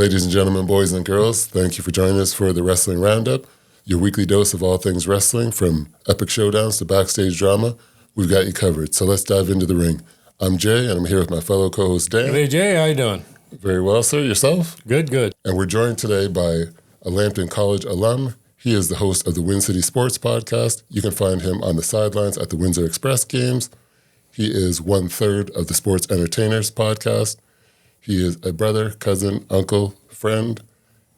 Ladies and gentlemen, boys and girls, thank you for joining us for the Wrestling Roundup, your weekly dose of all things wrestling, from epic showdowns to backstage drama. We've got you covered, so let's dive into the ring. I'm Jay, and I'm here with my fellow co-host Dan. Hey, Jay, how you doing? Very well, sir. Yourself? Good, good. And we're joined today by a Lambton College alum. He is the host of the Win City Sports Podcast. You can find him on the sidelines at the Windsor Express games. He is 1/3 of the Sports Entertainers Podcast. He is a brother, cousin, uncle, friend.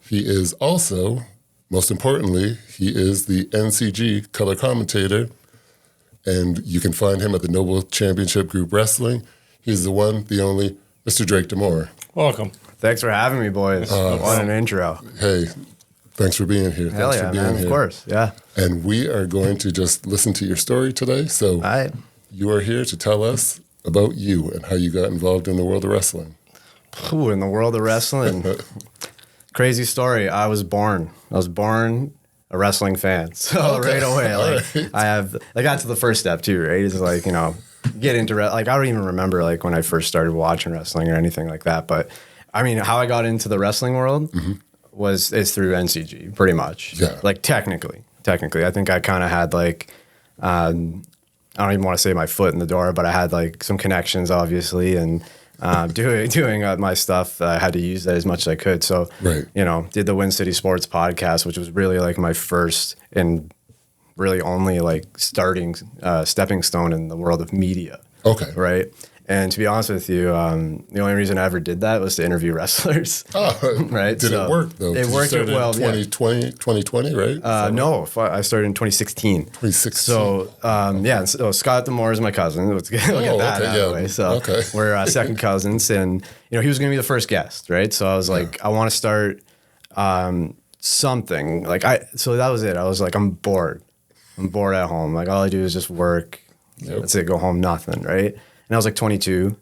He is also, most importantly, he is the NCG color commentator. And you can find him at the Noble Championship Group Wrestling. He's the one, the only, Mr. Drake Demore. Welcome. Thanks for having me, boys. What an intro. Hey, thanks for being here. Hell thanks yeah, for being man. here. Of course, yeah. And we are going to just listen to your story today. So All right. you are here to tell us about you and how you got involved in the world of wrestling. Ooh, in the world of wrestling, crazy story. I was born a wrestling fan. So Okay. right away, All right. I got to the first step too, right? It's like, get into, I don't even remember like when I first started watching wrestling or anything like that. But I mean, how I got into the wrestling world is through NCG pretty much. Yeah. Like technically, I think I kind of had like, I don't even want to say my foot in the door, but I had like some connections obviously, and doing my stuff, I had to use that as much as I could. So, Right. Did the Win City Sports Podcast, which was really like my first and really only like stepping stone in the world of media. Okay. Right. And to be honest with you, the only reason I ever did that was to interview wrestlers. Oh, Right. Did it work, though? It worked well. 2020, right? No, I started in 2016. 2016. So, so Scott Demore is my cousin. Let's get that out of the way. So we're second cousins, and he was going to be the first guest, right? So I was like, I want to start something. So that was it. I was like, I'm bored. I'm bored at home. Like all I do is just work. Yep. That's it. Go home, nothing, right? And I was like 22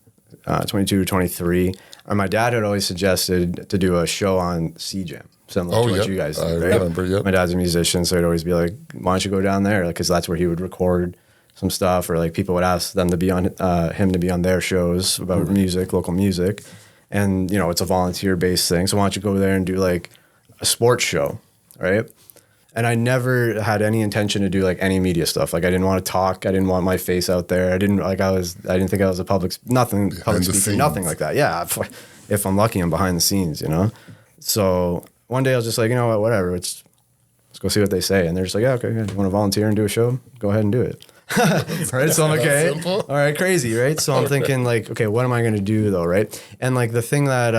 or 23. And my dad had always suggested to do a show on CJAM, similar to what you guys did, I right? remember, yep. My dad's a musician, so he'd always be like, why don't you go down there? Because that's where he would record some stuff, or like people would ask them to be on him to be on their shows about music, local music. And, it's a volunteer-based thing. So why don't you go there and do like a sports show, right? And I never had any intention to do like any media stuff. Like I didn't want to talk. I didn't want my face out there. I didn't think I was a public speaker, nothing like that. Yeah. If I'm lucky, I'm behind the scenes, So one day I was just like, you know what, whatever. Let's go see what they say. And they're just like, yeah, okay, yeah. You want to volunteer and do a show? Go ahead and do it. Right. So I'm like, okay. All right. Crazy. Right. So I'm thinking like, okay, what am I going to do though? Right. And like the thing that,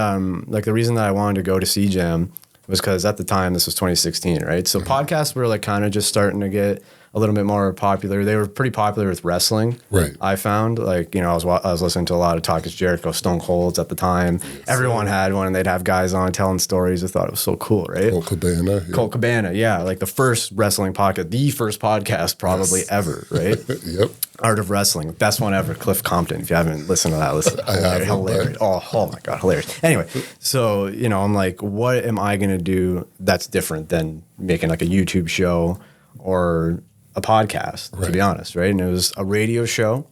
like the reason that I wanted to go to CJAM was because at the time, this was 2016, right? So podcasts were like kind of just starting to get a little bit more popular. They were pretty popular with wrestling. Right. I found like, I was listening to a lot of Talk is Jericho, Stone Colds at the time. Yes, everyone had one, and they'd have guys on telling stories. I thought it was so cool, right? Colt Cabana. Colt Cabana, yeah. Like the first wrestling podcast, the first podcast probably ever, right? Yep. Art of Wrestling, best one ever. Cliff Compton. If you haven't listened to that, listen. I have. Hilarious. Oh my God, hilarious. Anyway, so, I'm like, what am I going to do that's different than making like a YouTube show or a podcast, to be honest, right? And it was a radio show.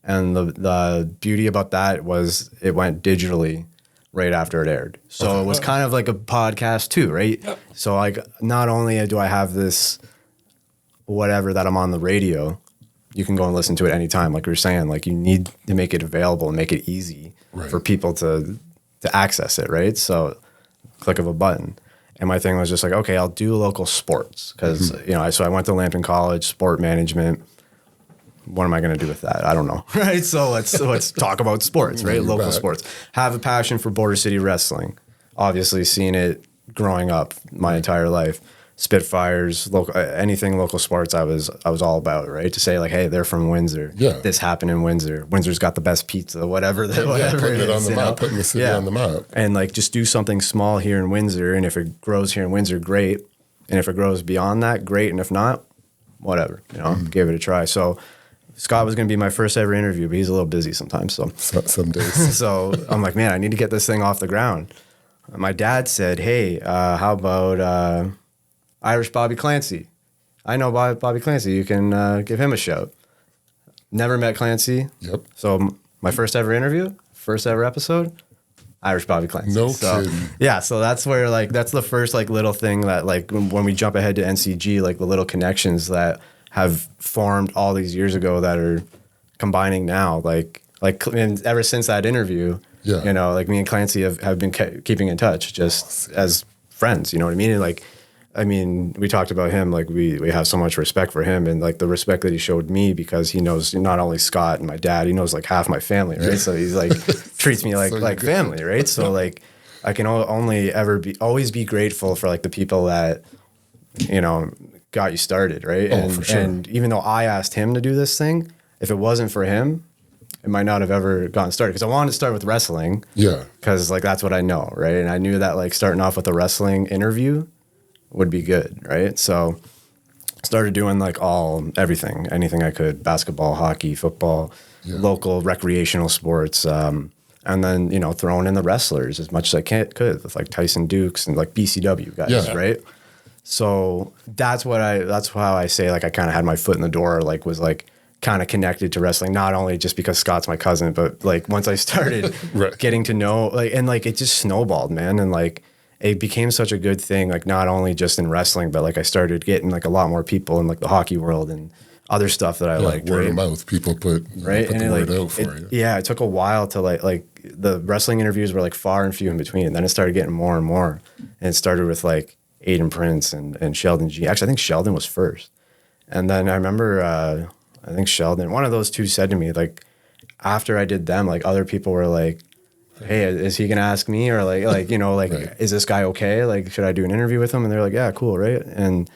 And the beauty about that was it went digitally right after it aired. So it was kind of like a podcast too, right? Yep. So like not only do I have this whatever that I'm on the radio, you can go and listen to it anytime. Like we were saying, like you need to make it available and make it easy for people to access it, right? So click of a button. And my thing was just like, okay, I'll do local sports because, so I went to Lambton College, sport management. What am I going to do with that? I don't know, right? So let's talk about sports, right? Local sports. Have a passion for Border City Wrestling. Obviously, seen it growing up my entire life. Spitfires, local, anything local sports, I was all about, right? To say like, hey, they're from Windsor. Yeah. This happened in Windsor. Windsor's got the best pizza, whatever Putting it on the map, putting the city on the map. And like just do something small here in Windsor, and if it grows here in Windsor, great. And if it grows beyond that, great. And if not, whatever, give it a try. So Scott was going to be my first ever interview, but he's a little busy sometimes. So some days. So I'm like, man, I need to get this thing off the ground. My dad said, hey, how about Irish Bobby Clancy? I know Bobby Clancy. You can give him a shout. Never met Clancy. Yep. So my first ever interview, first ever episode, Irish Bobby Clancy. No kidding. Yeah, so that's where like that's the first like little thing that like when we jump ahead to NCG, like the little connections that have formed all these years ago that are combining now. Like and ever since that interview, you know, like me and Clancy have been keeping in touch just as friends. You know what I mean? And like, I mean, we talked about him, like we have so much respect for him and like the respect that he showed me because he knows not only Scott and my dad, he knows like half my family, right? So he's like, treats me like, so like family, right? So like I can only always be grateful for like the people that, you know, got you started, right? Oh, for sure. And even though I asked him to do this thing, if it wasn't for him, it might not have ever gotten started because I wanted to start with wrestling. Yeah. Because like that's what I know, right? And I knew that like starting off with a wrestling interview would be good, right? So started doing like everything, anything I could, basketball, hockey, football, local recreational sports, and then, you know, throwing in the wrestlers as much as I could with like Tyson Dukes and like BCW guys, right? So that's how I say like I kind of had my foot in the door, like was like kind of connected to wrestling, not only just because Scott's my cousin, but like once I started getting to know like, and like it just snowballed, man. And like, it became such a good thing, like not only just in wrestling, but like I started getting like a lot more people in like the hockey world and other stuff that I liked. Word of mouth, people put the word out for you. Yeah, it took a while to like the wrestling interviews were like far and few in between. And then it started getting more and more. And it started with like Aiden Prince and Sheldon G. Actually, I think Sheldon was first. And then I remember, I think Sheldon, one of those two said to me, like after I did them, like other people were like, hey, is he going to ask me? Or like, you know, like, is this guy okay? Like, should I do an interview with him? And they're like, yeah, cool. Right. And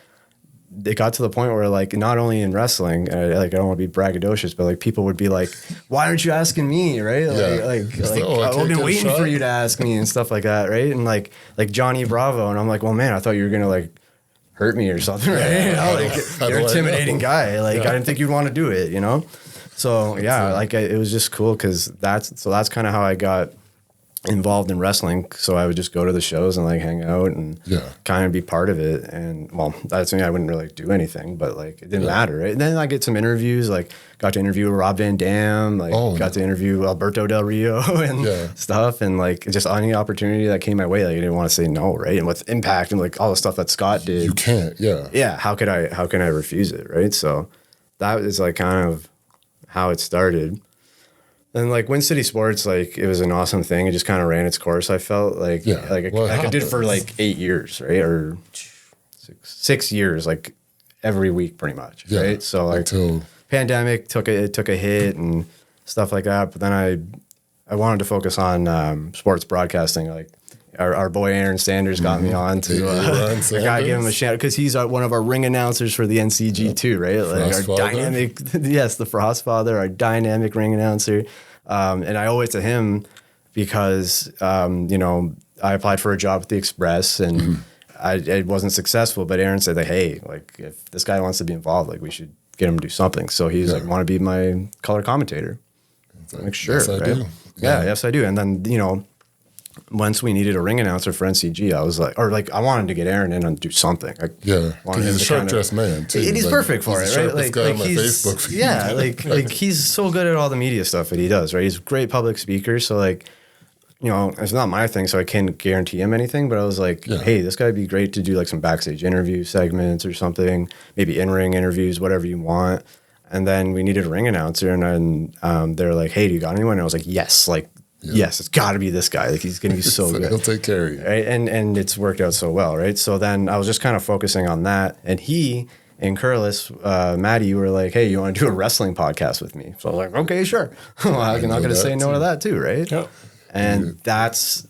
it got to the point where like, not only in wrestling, like, I don't want to be braggadocious, but like people would be like, why aren't you asking me? Right. Like, I've been waiting for you to ask me and stuff like that. Right. And like Johnny Bravo. And I'm like, well, man, I thought you were going to like hurt me or something. Right. You know, like you're an intimidating guy. Like, I didn't think you'd want to do it, you know? So yeah, like it was just cool. Cause that's kind of how I got involved in wrestling, so I would just go to the shows and like hang out and kind of be part of it. And well, that's me. I wouldn't really do anything, but like it didn't matter, right? And then I get some interviews, like got to interview Rob Van Dam, like got to interview Alberto Del Rio and stuff, and like just any opportunity that came my way, like I didn't want to say no, right? And with Impact and like all the stuff that Scott did, you can't, how can I refuse it, right? So that is like kind of how it started. And like Win City Sports, like it was an awesome thing. It just kind of ran its course. I felt like I did for like 8 years, right, or 6 years, like every week, pretty much, right. So like pandemic took a hit and stuff like that. But then I wanted to focus on sports broadcasting. Like our boy Aaron Sanders got me on to I gotta give him a shout out because he's one of our ring announcers for the NCG too, right? Like our dynamic, the Frost Father, our dynamic ring announcer. And I owe it to him because you know, I applied for a job at the Express and I wasn't successful, but Aaron said, like, hey, like if this guy wants to be involved, like we should get him to do something. So he's like, want to be my color commentator? I'm like, sure, yes, I do. Yes, I do. And then, you know, once we needed a ring announcer for NCG, I was like, I wanted to get Aaron in and do something. Because he's a sharp-dressed man, too. He's like, perfect for it, right? Like guy on my Facebook feed. Yeah, like he's so good at all the media stuff that he does, right? He's a great public speaker, so like, you know, it's not my thing, so I can't guarantee him anything, but I was like, hey, this guy would be great to do like some backstage interview segments or something, maybe in-ring interviews, whatever you want. And then we needed a ring announcer, and then they're like, hey, do you got anyone? And I was like, yes, yes, it's got to be this guy. Like, he's going to be so good. He'll take care of you. Right? And it's worked out so well, right? So then I was just kind of focusing on that. And he and Curlis, Maddie, were like, hey, you want to do a wrestling podcast with me? So I was like, okay, sure. Well, I'm not going to say no to that too, right? Yep. And that's,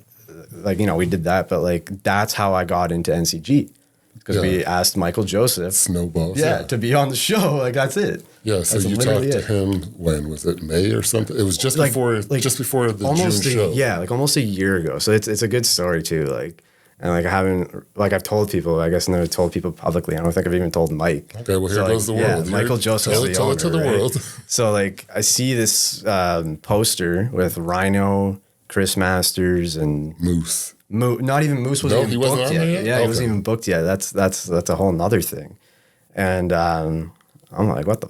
like, you know, we did that. But, like, that's how I got into NCG. Because we asked Michael Joseph. Snowballs. To be on the show. Like, that's it. Yeah, so you talked to him when? Was it May or something? It was just before the June show. Yeah, like almost a year ago. So it's a good story too. Like, and like I haven't, like I've told people, I guess I've never told people publicly. I don't think I've even told Mike. Okay, well here goes the world. Yeah, Michael Joseph. Tell it to the world. So like I see this poster with Rhino, Chris Masters, and Moose. Not even Moose wasn't even booked yet. Yeah, okay. He wasn't even booked yet. That's a whole nother thing. And I'm like, what the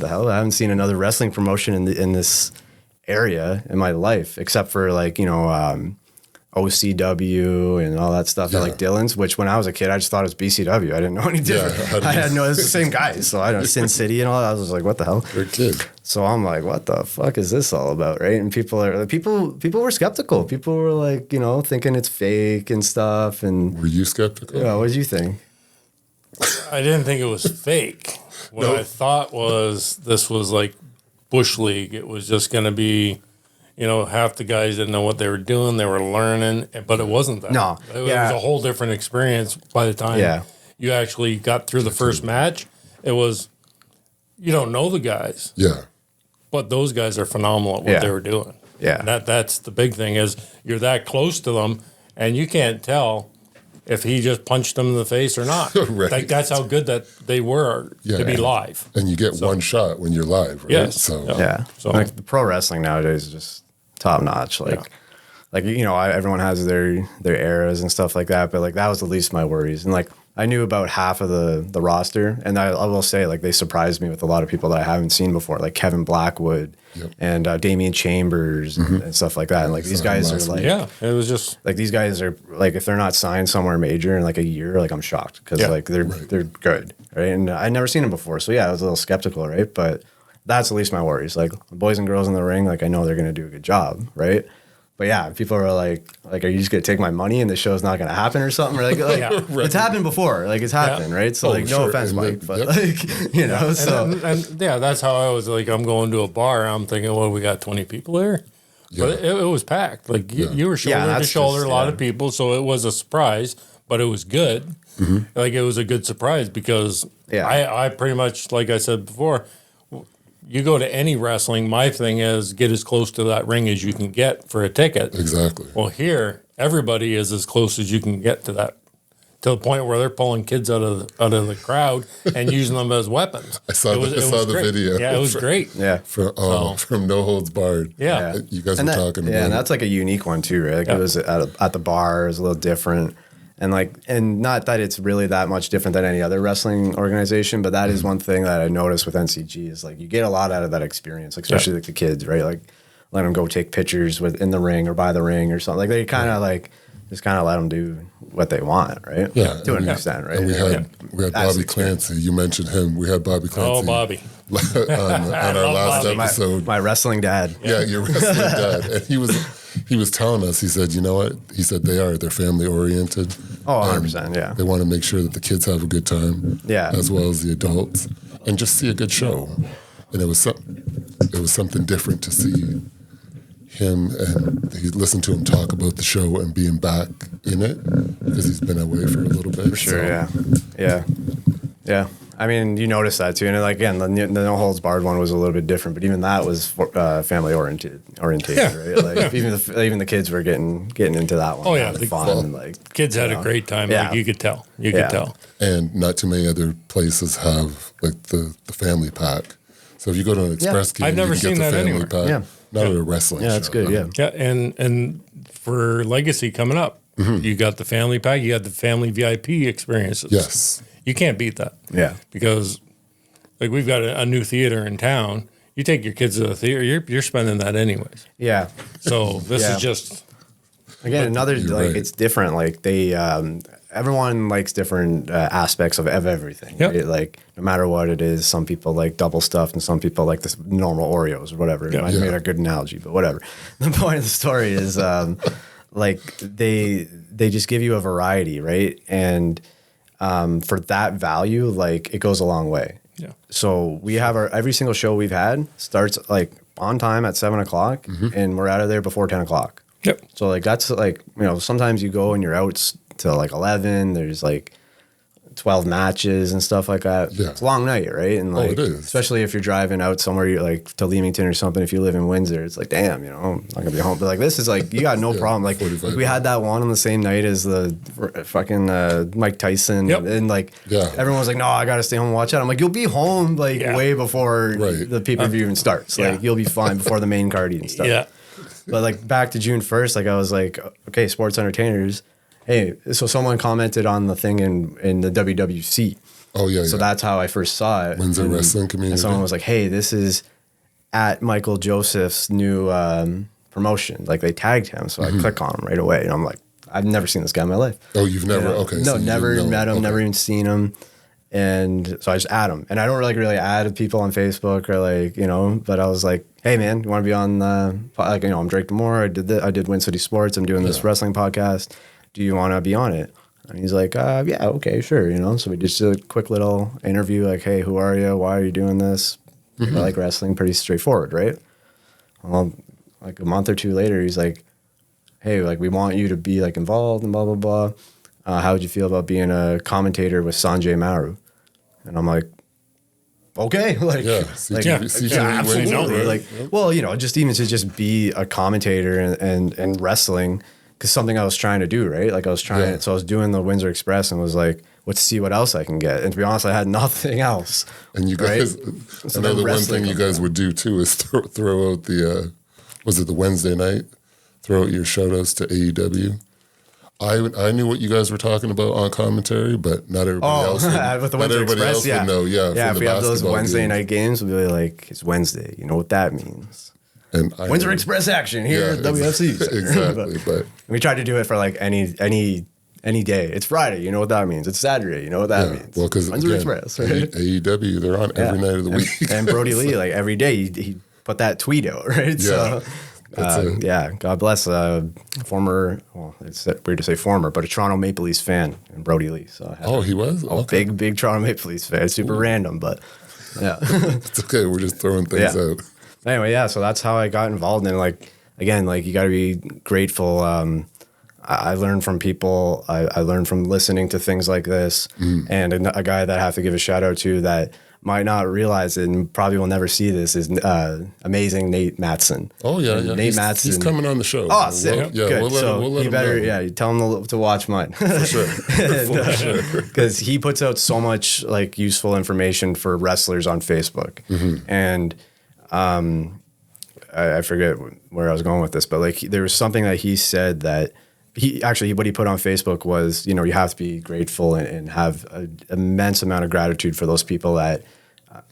hell? I haven't seen another wrestling promotion in this area in my life, except for like, OCW and all that stuff at like Dillon's, which when I was a kid, I just thought it was BCW. I didn't know any different. I had no, it's the same guys. So I know Sin City and all that. I was just like, what the hell? You're a kid. So I'm like, what the fuck is this all about? Right. And people were skeptical. People were like, thinking it's fake and stuff. And were you skeptical? Yeah. What did you think? I didn't think it was fake. What I thought was this was like Bush League. It was just going to be, half the guys didn't know what they were doing. They were learning, but it wasn't that. No. It was a whole different experience by the time you actually got through the first match. It was, you don't know the guys. Yeah. But those guys are phenomenal at what they were doing. Yeah. And that's the big thing is you're that close to them, and you can't tell if he just punched them in the face or not. Right. Like that's how good that they were to be live. And you get one shot when you're live, right? Yes. So So like the pro wrestling nowadays is just top notch. Everyone has their eras and stuff like that, but like that was the least of my worries. And like I knew about half of the roster, and I will say like they surprised me with a lot of people that I haven't seen before, like Kevin Blackwood and Damian Chambers and stuff like that. And like these guys are like, it was just like these guys are like if they're not signed somewhere major in like a year, like I'm shocked because like they're good, right? And I'd never seen them before, so I was a little skeptical, right? But that's at least my worries. Like boys and girls in the ring, like I know they're gonna do a good job, right? But people are like, are you just gonna take my money and the show's not gonna happen or something? Or it's happened before, like it's happened, right? So no offense, Mike, but and that's how I was like. I'm going to a bar. I'm thinking, well, we got 20 people there, but it was packed. Like you were shoulder to shoulder, a lot of people, so it was a surprise, but it was good. Mm-hmm. Like it was a good surprise because I pretty much, like I said before. You go to any wrestling, my thing is get as close to that ring as you can get for a ticket. Exactly. Well, here, everybody is as close as you can get to that, to the point where they're pulling kids out of the crowd and using them as weapons. I saw the video. Yeah, it was great. Yeah. From No Holds Barred. Yeah. You guys were talking about it. And that's like a unique one too, right? Like it was at the bar, it was a little different. And not that it's really that much different than any other wrestling organization, but that is one thing that I noticed with NCG is like you get a lot out of that experience, like, especially like the kids, right? Like let them go take pictures in the ring or by the ring or something. Like they kind of like just kind of let them do what they want, right? Yeah, to an extent, right? And we had Bobby Clancy. You mentioned him. We had Bobby Clancy. Oh, Bobby. on our last episode. My wrestling dad. Yeah, your wrestling dad. And he was telling us, he said, you know what? He said they're family oriented. Oh, 100%, yeah. They want to make sure that the kids have a good time, as well as the adults, and just see a good show. And it was something different to see him, and he listened to him talk about the show and being back in it because he's been away for a little bit. For sure, yeah. I mean, you notice that too, and like again, the No Holds Barred one was a little bit different, but even that was family orientation, right? Like even the kids were getting into that one. Oh yeah, the fun and like kids had a great time. Yeah. Like you could tell. You could tell. And not too many other places have like the family pack. So if you go to an express game, I've never you can seen get the that family anywhere. pack. Not at a wrestling show. that's good. Yeah. Yeah, and for Legacy coming up, you got the family pack, you got the family VIP experiences. Yes. You can't beat that. Yeah. Because like we've got a new theater in town. You take your kids to the theater, you're spending that anyways. Yeah. So this is just again another like right. it's different. Like they everyone likes different aspects of everything. Yep. Right? Like no matter what it is, some people like double stuffed and some people like the normal Oreos or whatever. I made a good analogy, but whatever. The point of the story is like they just give you a variety, right? And for that value, like it goes a long way. Yeah. So we have every single show we've had starts like on time at 7:00 and we're out of there before 10:00. Yep. So like that's like, sometimes you go and you're out till like 11, there's like 12 matches and stuff like that. Yeah. It's a long night, right? And like, it is. especially if you're driving out somewhere, you're like to Leamington or something. If you live in Windsor, it's like, damn, I'm not gonna be home. But like, this is like, you got no problem. Like we had that one on the same night as the fucking Mike Tyson. And like, everyone was like, no, I gotta stay home and watch that. I'm like, you'll be home like way before the pay-per-view even starts. Like you'll be fine before the main card even starts. Yeah. But like back to June 1st, like I was like, okay, sports entertainers. Hey, so someone commented on the thing in the WWC. Oh yeah. So that's how I first saw it. Windsor Wrestling Community. And someone was like, hey, this is at Michael Joseph's new promotion. Like they tagged him, so I click on him right away, and I'm like, I've never seen this guy in my life. Oh, you've never? Okay. No, so never met him, never even seen him. And so I just add him. And I don't really add people on Facebook or like, but I was like, hey man, you want to be on I'm Drake Demore. I did Win City Sports. I'm doing this wrestling podcast. Do you want to be on it? And he's like, yeah, okay, sure. So we just did a quick little interview, like, hey, who are you? Why are you doing this? I like wrestling, pretty straightforward, right? Well, like a month or two later, he's like, hey, like we want you to be like involved and blah, blah, blah. How would you feel about being a commentator with Sanjay Maru? And I'm like, okay, like, absolutely, right? Like, well, just even to just be a commentator and wrestling, because something I was trying to do, right? Like I was trying, so I was doing the Windsor Express and was like, let's see what else I can get. And to be honest, I had nothing else. And you guys, I know the one thing you guys would do too is throw out the, was it the Wednesday night? Throw out your shout outs to AEW. I knew what you guys were talking about on commentary, but not everybody else would. With the Windsor Express, would know. Yeah, if we have those Wednesday night games, we'll be like, it's Wednesday. You know what that means. And Windsor Express action here at WFC. Exactly. but we tried to do it for like any day. It's Friday. You know what that means. It's Saturday. You know what that means. Well, because Windsor Express, right? AEW, they're on every night of the week. And Brody Lee, like every day, he put that tweet out, right? Yeah. So, God bless former, well, it's weird to say former, but a Toronto Maple Leafs fan, and Brody Lee. So he was? Okay. Big Toronto Maple Leafs fan. Super random, but yeah. It's okay. We're just throwing things out. Anyway, so that's how I got involved. And like, again, like you got to be grateful. I learned from people. I learned from listening to things like this. And a guy that I have to give a shout out to that might not realize it and probably will never see this is amazing Nate Matson. Oh, yeah. Nate Matson. He's coming on the show. Oh, sick. Good. We'll let him know. You tell him to watch mine. For sure. Because he puts out so much like useful information for wrestlers on Facebook. And I forget where I was going with this, but like there was something that he said that what he put on Facebook was, you have to be grateful and have an immense amount of gratitude for those people that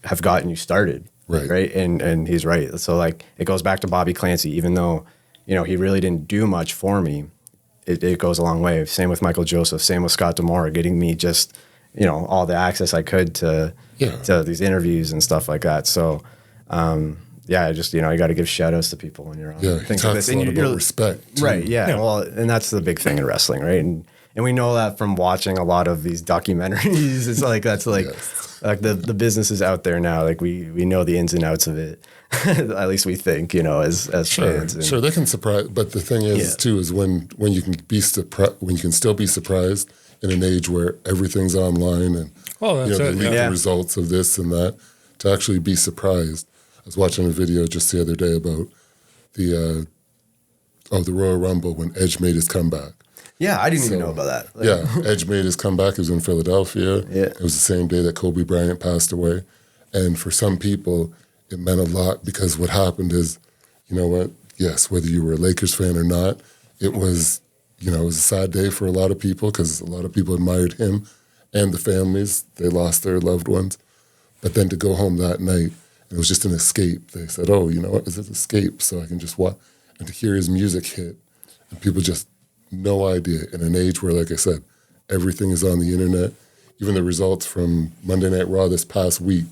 have gotten you started. Right. And he's right. So like it goes back to Bobby Clancy, even though, he really didn't do much for me. It goes a long way. Same with Michael Joseph, same with Scott Demore, getting me just, all the access I could to these interviews and stuff like that. So, I just, you got to give shout outs to people when you're on. Yeah, he talks a lot about respect. Too. Right, yeah. Well, and that's the big thing in wrestling, right? And we know that from watching a lot of these documentaries. It's like, that's like, like the business is out there now. Like we know the ins and outs of it. At least we think, as fans. And, sure, they can surprise. But the thing is, too, is when you can be when you can still be surprised in an age where everything's online and they leak the results of this and that, to actually be surprised. I was watching a video just the other day about the Royal Rumble when Edge made his comeback. Yeah, I didn't even know about that. Edge made his comeback. He was in Philadelphia. Yeah. It was the same day that Kobe Bryant passed away. And for some people, it meant a lot because what happened is, yes, whether you were a Lakers fan or not, it was, it was a sad day for a lot of people because a lot of people admired him and the families. They lost their loved ones. But then to go home that night, it was just an escape. They said, oh, you know what, it's an escape, so I can just watch. And to hear his music hit, and people just, no idea. In an age where, like I said, everything is on the internet. Even the results from Monday Night Raw this past week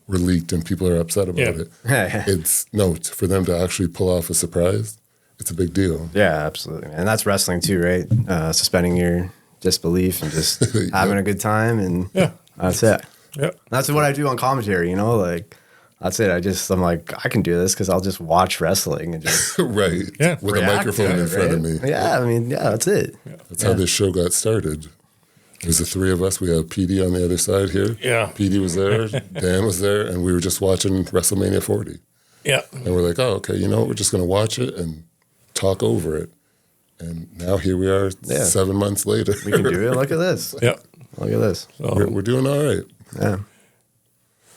were leaked, and people are upset about it. It's, for them to actually pull off a surprise, it's a big deal. Yeah, absolutely. And that's wrestling too, right? Suspending your disbelief and just having a good time, and that's it. Yeah. That's what I do on commentary, like... That's it. I'm like, I can do this because I'll just watch wrestling and just with a microphone in front of me. Yeah, that's it. Yeah. That's how this show got started. There's the three of us. We have PD on the other side here. Yeah. PD was there, Dan was there, and we were just watching WrestleMania 40. Yeah. And we're like, oh, okay, we're just going to watch it and talk over it. And now here we are 7 months later. We can do it. Look at this. Yeah. Look at this. So, we're doing all right. Yeah.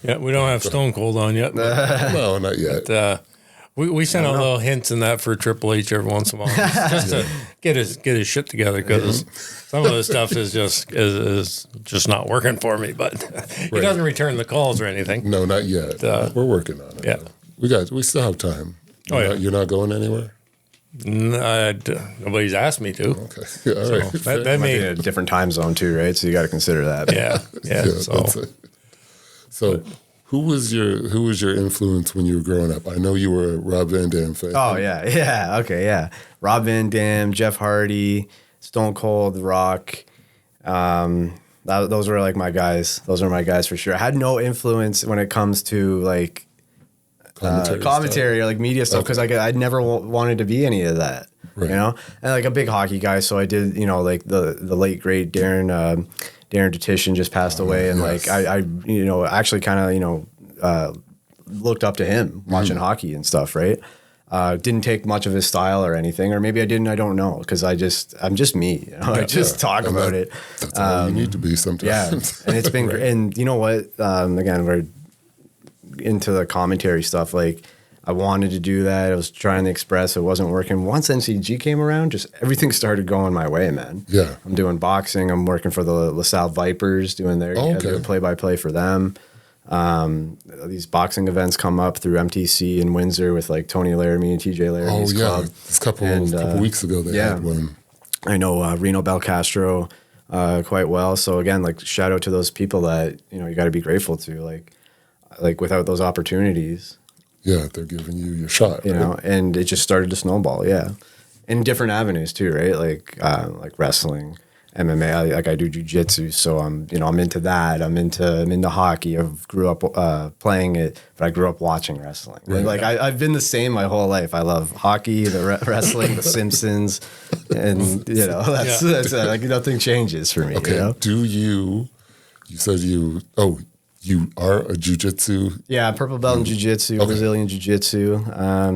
Yeah, we don't have Stone Cold on yet. No, not yet. But, we send out little hints in that for Triple H every once in a while, just to get his shit together, because some of the stuff is just not working for me. But he doesn't return the calls or anything. No, not yet. We're working on it. Yeah. We still have time. You're not going anywhere? Nobody's asked me to. Okay. All right. So that may be in a different time zone too, right? So you got to consider that. Yeah. So who was your influence when you were growing up? I know you were a Rob Van Dam fan. Oh yeah. Okay, yeah. Rob Van Dam, Jeff Hardy, Stone Cold, The Rock. Those were like my guys. Those are my guys for sure. I had no influence when it comes to like commentary or like media stuff because I'd never wanted to be any of that. Right. You know, and like a big hockey guy, so I did. You know, like the late great Darren Detition just passed away, and like I actually kind of looked up to him watching hockey and stuff. Right. Didn't take much of his style or anything, or maybe I didn't. I don't know because I'm just me. You know? I just talk about it. That's all you need to be sometimes. Yeah, and it's been great. And you know what? Again, we're into the commentary stuff. Like I wanted to do that. I was trying to express. It wasn't working. Once NCG came around, just everything started going my way, man. Yeah, I'm doing boxing. I'm working for the LaSalle Vipers, doing their play-by-play for them. These boxing events come up through MTC in Windsor with like Tony Laramie and TJ Laramie's club. A couple weeks ago they had one. I know Reno Belcastro quite well. So again, like shout out to those people that you got to be grateful to. Like without those opportunities, they're giving you your shot. You know, and it just started to snowball. Yeah, in different avenues too, right? Like wrestling. MMA, I do jiu-jitsu, so I'm into that. I'm into hockey. I grew up playing it, but I grew up watching wrestling. Right. Like I've been the same my whole life. I love hockey, the wrestling, The Simpsons, and that's like nothing changes for me. Okay. You know? Do you said you are a jiu-jitsu? Yeah, purple belt in jiu-jitsu, Brazilian jiu-jitsu.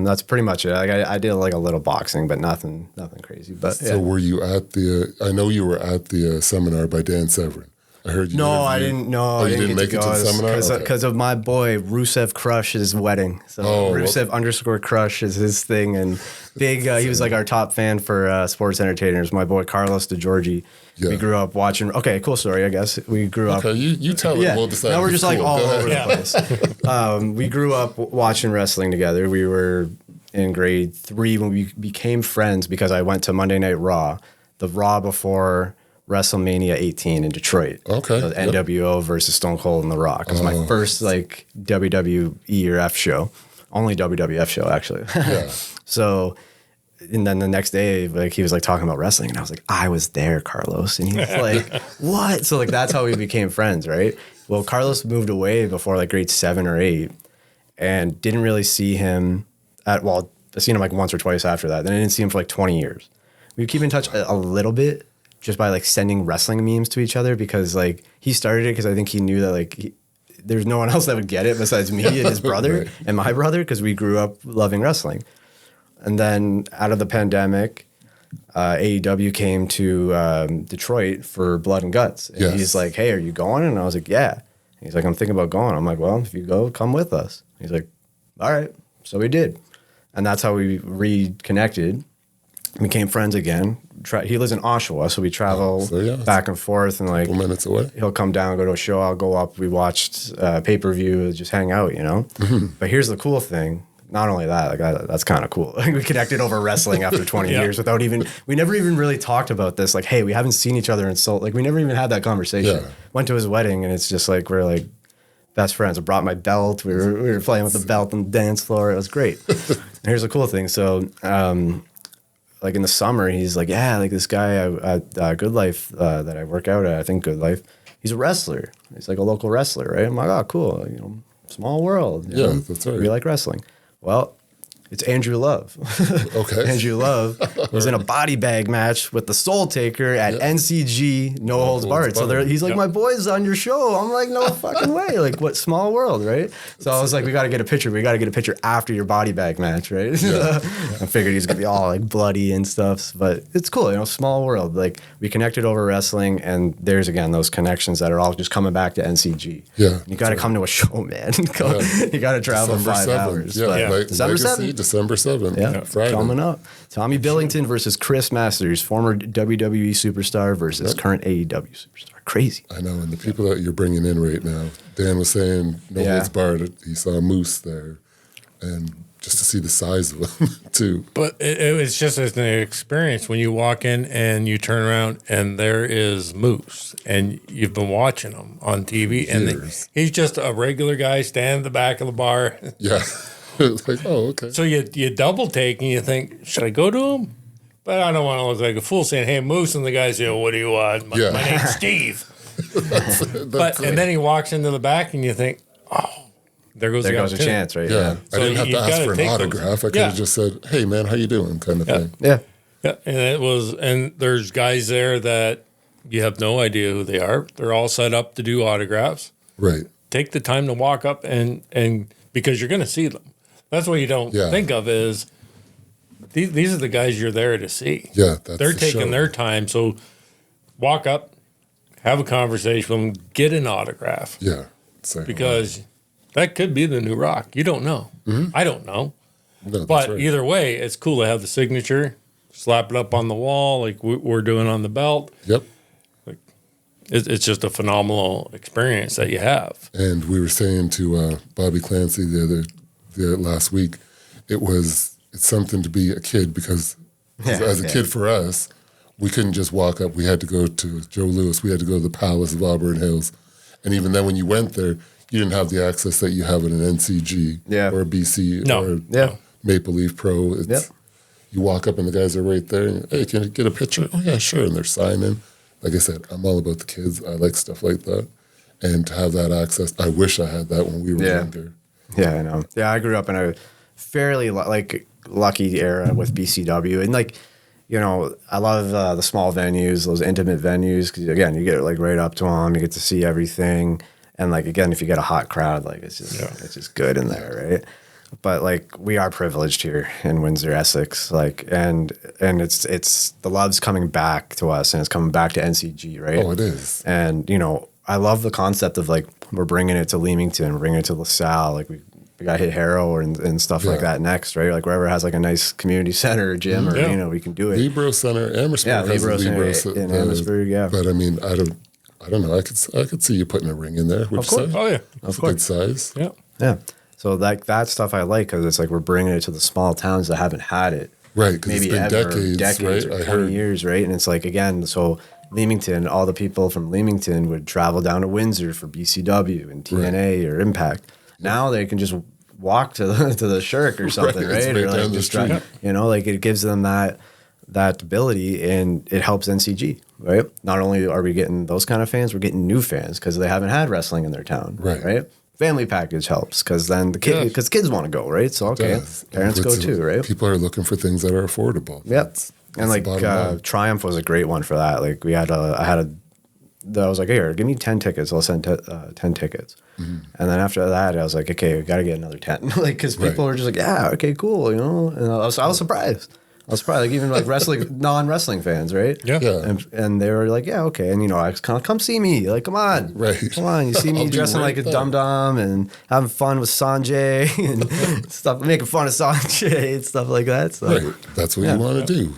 That's pretty much it. I did like a little boxing, but nothing crazy. But so were you at I know you were at the seminar by Dan Severin. I heard you. No, I didn't. No, I didn't make it to the seminar because of my boy Rusev Crush's wedding. So Rusev _Crush is his thing, and big. He was like our top fan for sports entertainers. My boy Carlos DeGiorgi. Yeah. We grew up watching. Okay, cool story. I guess we grew up. Okay, you tell it. We'll decide. Now we're just like all over the place. We grew up watching wrestling together. We were in grade 3 when we became friends because I went to Monday Night Raw, the Raw before WrestleMania 18 in Detroit. Okay. So NWO versus Stone Cold and The Rock. It was my first like WWE or F show. Only WWF show actually. Yeah. So, and then the next day, like he was like talking about wrestling, and I was like, I was there, Carlos. And he was like, what? So like that's how we became friends, right? Well, Carlos moved away before like grade 7 or 8, and didn't really see him I seen him like once or twice after that. Then I didn't see him for like 20 years. We keep in touch a little bit just by like sending wrestling memes to each other because like he started it because I think he knew that like there's no one else that would get it besides me and his brother and my brother because we grew up loving wrestling. And then out of the pandemic, AEW came to Detroit for Blood and Guts. And he's like, hey, are you going? And I was like, yeah. He's like, I'm thinking about going. I'm like, well, if you go, come with us. He's like, all right. So we did. And that's how we reconnected, became friends again. He lives in Oshawa, so we travel back and forth. And like, 2 minutes away. He'll come down, go to a show. I'll go up. We watched pay-per-view, just hang out, you know? Mm-hmm. But here's the cool thing. Not only that, like that's kind of cool. We connected over wrestling after 20 years without even, we never even really talked about this. Like, hey, we haven't seen each other in so, like we never even had that conversation. Yeah. Went to his wedding and it's just like, we're like best friends. I brought my belt. We were playing with the belt on the dance floor. It was great. And here's the cool thing. So, like in the summer, he's like, yeah, like this guy at Good Life that I work out at, I think Good Life, he's a wrestler. He's like a local wrestler, right? I'm like, oh, cool. You know, small world. You know? That's right. We like wrestling. Well, it's Andrew Love. Okay. Andrew Love was in a body bag match with the Soul Taker at NCG No Holds Barred. So he's like, my boy's on your show. I'm like, no fucking way. Like, what small world, right? So I was like, we got to get a picture. We got to get a picture after your body bag match, right? Yeah. I figured he's going to be all like bloody and stuff. But it's cool, you know, small world. Like, we connected over wrestling, and there's, again, those connections that are all just coming back to NCG. Yeah. You got to come to a show, man. You got to travel December 5 hours. Yeah, but December 7th. December 7th. Yeah, Friday. Coming up. Tommy Billington versus Chris Masters, former WWE superstar versus current AEW superstar. Crazy. I know, and the people that you're bringing in right now, Dan was saying, no holds barred. He saw Moose there. and just to see the size of them too. But it was just an experience when you walk in and you turn around and there is Moose, and you've been watching him on TV, and he's just a regular guy standing at the back of the bar. Yeah. It's like, oh, okay. So you double take and you think, should I go to him? But I don't want to look like a fool saying, hey, Moose, and the guy says, what do you want? My name's Steve. And then he walks into the back and you think, oh, there goes a chance, right? Yeah. I didn't have to ask for an autograph. I could have just said, hey, man, how you doing? Kind of thing. Yeah. Yeah. And there's guys there that you have no idea who they are. They're all set up to do autographs. Right. Take the time to walk up and because you're going to see them. That's what you don't think of is these are the guys you're there to see. Yeah. They're taking their time. So walk up, have a conversation with them, get an autograph. Yeah. Because that could be the new Rock. You don't know. Mm-hmm. I don't know. No, but either way, it's cool to have the signature, slap it up on the wall like we're doing on the belt. Yep. Like it's just a phenomenal experience that you have. And we were saying to Bobby Clancy the last week, it's something to be a kid because as a kid for us, we couldn't just walk up. We had to go to Joe Louis. We had to go to the Palace of Auburn Hills. And even then when you went there, you didn't have the access that you have in an NCG or a BC or Maple Leaf Pro. You walk up and the guys are right there. And, hey, can you get a picture? Oh, yeah, sure. And they're signing. Like I said, I'm all about the kids. I like stuff like that. And to have that access, I wish I had that when we were younger. Yeah, I know. Yeah, I grew up in a fairly lucky era with BCW. And I love the small venues, those intimate venues, because, again, you get right up to them. You get to see everything. And again, if you get a hot crowd, it's just good in there, right? But we are privileged here in Windsor, Essex, and it's the love's coming back to us, and it's coming back to NCG, right? Oh, it is. And I love the concept of we're bringing it to Leamington, we're bringing it to LaSalle, we got hit Harrow and stuff like that next, right? Wherever has a nice community center or gym, or we can do it. Libro Center, Amherstburg has a Libro Center in Amherstburg, But I mean, I don't know. I could see you putting a ring in there. Of course. Oh yeah, of course. Good size. Yeah, yeah. So that stuff I like because it's we're bringing it to the small towns that haven't had it. Right. Because maybe it's been decades, right? Or 20 years, right? And it's again, so Leamington, all the people from Leamington would travel down to Windsor for BCW and TNA or Impact. Now they can just walk to the Shirk or something, right? It's right down the street. It gives them that ability, and it helps NCG, right? Not only are we getting those kind of fans, we're getting new fans because they haven't had wrestling in their town, right? Family package helps because then kids want to go, right? So parents go too, right? People are looking for things that are affordable. Yep. And Triumph was a great one for that. I was like, here, give me 10 tickets. I'll send 10 tickets. Mm-hmm. And then after that, I was like, okay, we got to get another 10. Because people were just yeah, okay, cool, And I was surprised. Even wrestling, non-wrestling fans, right? Yeah. And they were like, yeah, okay. And, I was kind of, come see me. Come on. Right. Come on. You see me dressing like a dum-dum and having fun with Sanjay and stuff, making fun of Sanjay and stuff like that. So. Right. That's what you want to do.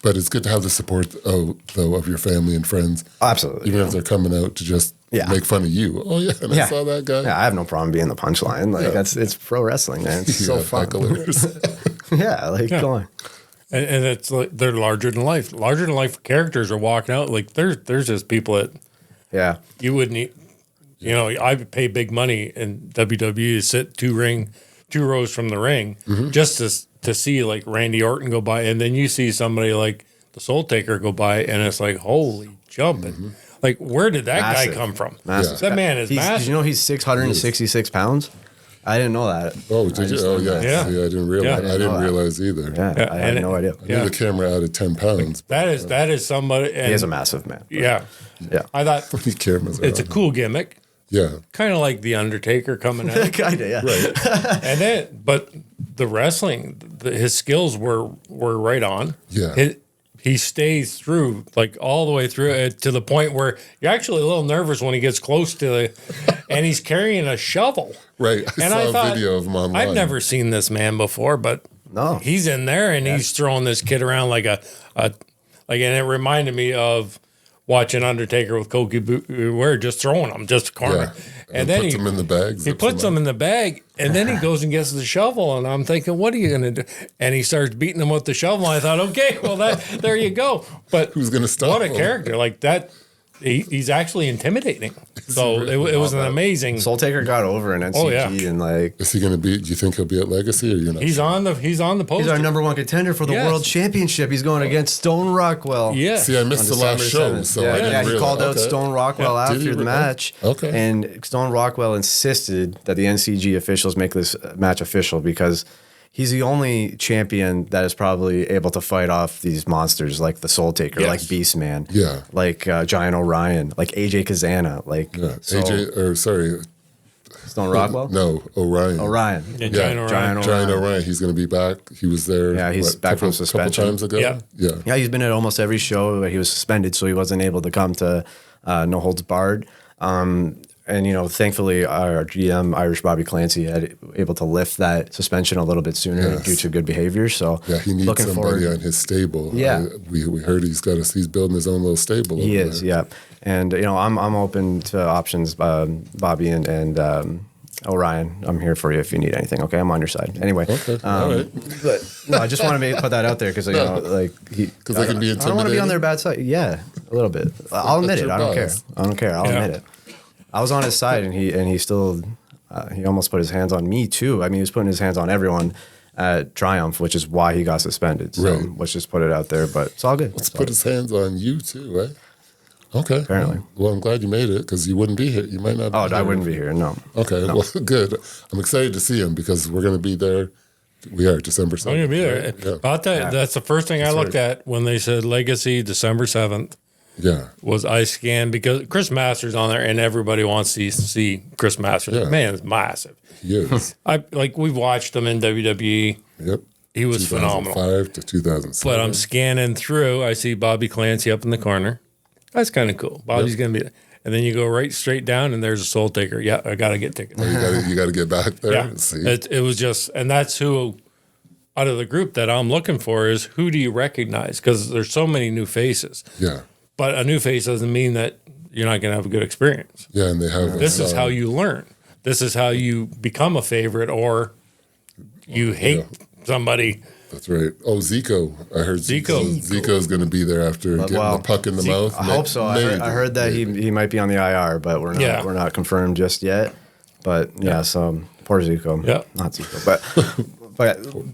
But it's good to have the support, though, of your family and friends. Absolutely. Even if they're coming out to just make fun of you. Oh, yeah, and I saw that guy. Yeah, I have no problem being the punchline. It's pro wrestling, man. It's so fun. Go on. And it's they're larger than life. Larger than life characters are walking out. There's just people that you wouldn't eat. I would pay big money in WWE to sit two rows from the ring just to see Randy Orton go by, and then you see somebody like the Soul Taker go by, and it's holy jumping. Where did that guy come from? Massive. That man is massive. Did you know he's 666 pounds? I didn't know that. Oh, did you? Oh, yeah. Yeah. See, I didn't realize. I didn't realize either. Yeah, I had no idea. I knew the camera added 10 pounds. That is somebody. And he is a massive man. Yeah. I thought these cameras. It's a cool gimmick. Yeah. Kind of like the Undertaker coming out. Kind of, yeah. Right. But the wrestling, his skills were right on. Yeah. He stays through all the way through to the point where you're actually a little nervous when he gets close to and he's carrying a shovel. Right. I saw a video of him online. I've never seen this man before, but he's in there and he's throwing this kid around and it reminded me of watching Undertaker with Koki Beware just throwing them just a corner. Yeah. And then puts them in the bags. He puts them in the bag, and then he goes and gets the shovel, and I'm thinking, what are you going to do? And he starts beating them with the shovel. I thought, okay, well, there you go. But who's going to stop what a him? character. Like that. He's actually intimidating. So it was an amazing. Soul Taker got over in NCG and like. Is he going to be? Do you think he'll be at Legacy or you're not? He's on the poster. He's our number one contender for the World Championship. He's going against Stone Rockwell. Yeah. See, I missed the last show, 7th. so I didn't he called out Stone Rockwell after the match. Okay. And Stone Rockwell insisted that the NCG officials make this match official because he's the only champion that is probably able to fight off these monsters like the Soul Taker, like Beastman, like Giant Orion, like AJ Kazana, like Stone Rockwell? No, Orion. Yeah, Giant Orion. He's going to be back. He was there. Yeah, he's back from suspension. Couple times ago. Yeah, he's been at almost every show, but he was suspended, so he wasn't able to come to No Holds Barred. And, thankfully, our GM, Irish Bobby Clancy, had able to lift that suspension a little bit sooner due to good behavior. So he needs somebody on his stable. Yeah. We heard he's building his own little stable. He is, yeah. And, I'm open to options, Bobby and Orion. I'm here for you if you need anything, okay? I'm on your side. Anyway. Okay, all right. But, no, I just want to put that out there because, because they can be intimidating. I don't want to be on their bad side. Yeah, a little bit. I'll admit it. I don't care. I'll admit it. I was on his side, and he still he almost put his hands on me too. I mean, he was putting his hands on everyone at Triumph, which is why he got suspended. So let's just put it out there. But it's all good. Let's put his hands on you too, right? Okay. Apparently. Well, I'm glad you made it because you wouldn't be here. You might not. I wouldn't be here. No. Okay. No. Well, good. I'm excited to see him because we're going to be there. We are December 7th. I'm going to be there. Right? Yeah. About that, that's the first thing I looked at when they said Legacy December 7th. Yeah. Was I scanned because Chris Masters on there and everybody wants to see Chris Masters. Yeah. Man, it's massive. He is. We've watched him in WWE. Yep. He was phenomenal. 2005 to 2007. But I'm scanning through. I see Bobby Clancy up in the corner. That's kind of cool. Bobby's going to be there. And then you go right straight down and there's a Soul Taker. Yeah, I got to get tickets. You got to get back there and see. It was just, and that's who out of the group that I'm looking for is who do you recognize? Because there's so many new faces. Yeah. But a new face doesn't mean that you're not going to have a good experience. Yeah, and they have. This is how you learn. This is how you become a favorite, or you hate somebody. That's right. Oh, Zico! I heard Zico's going to be there after getting the puck in the mouth. I hope so. I heard that he might be on the IR, but we're not confirmed just yet. But so poor Zico. Yeah, not Zico, but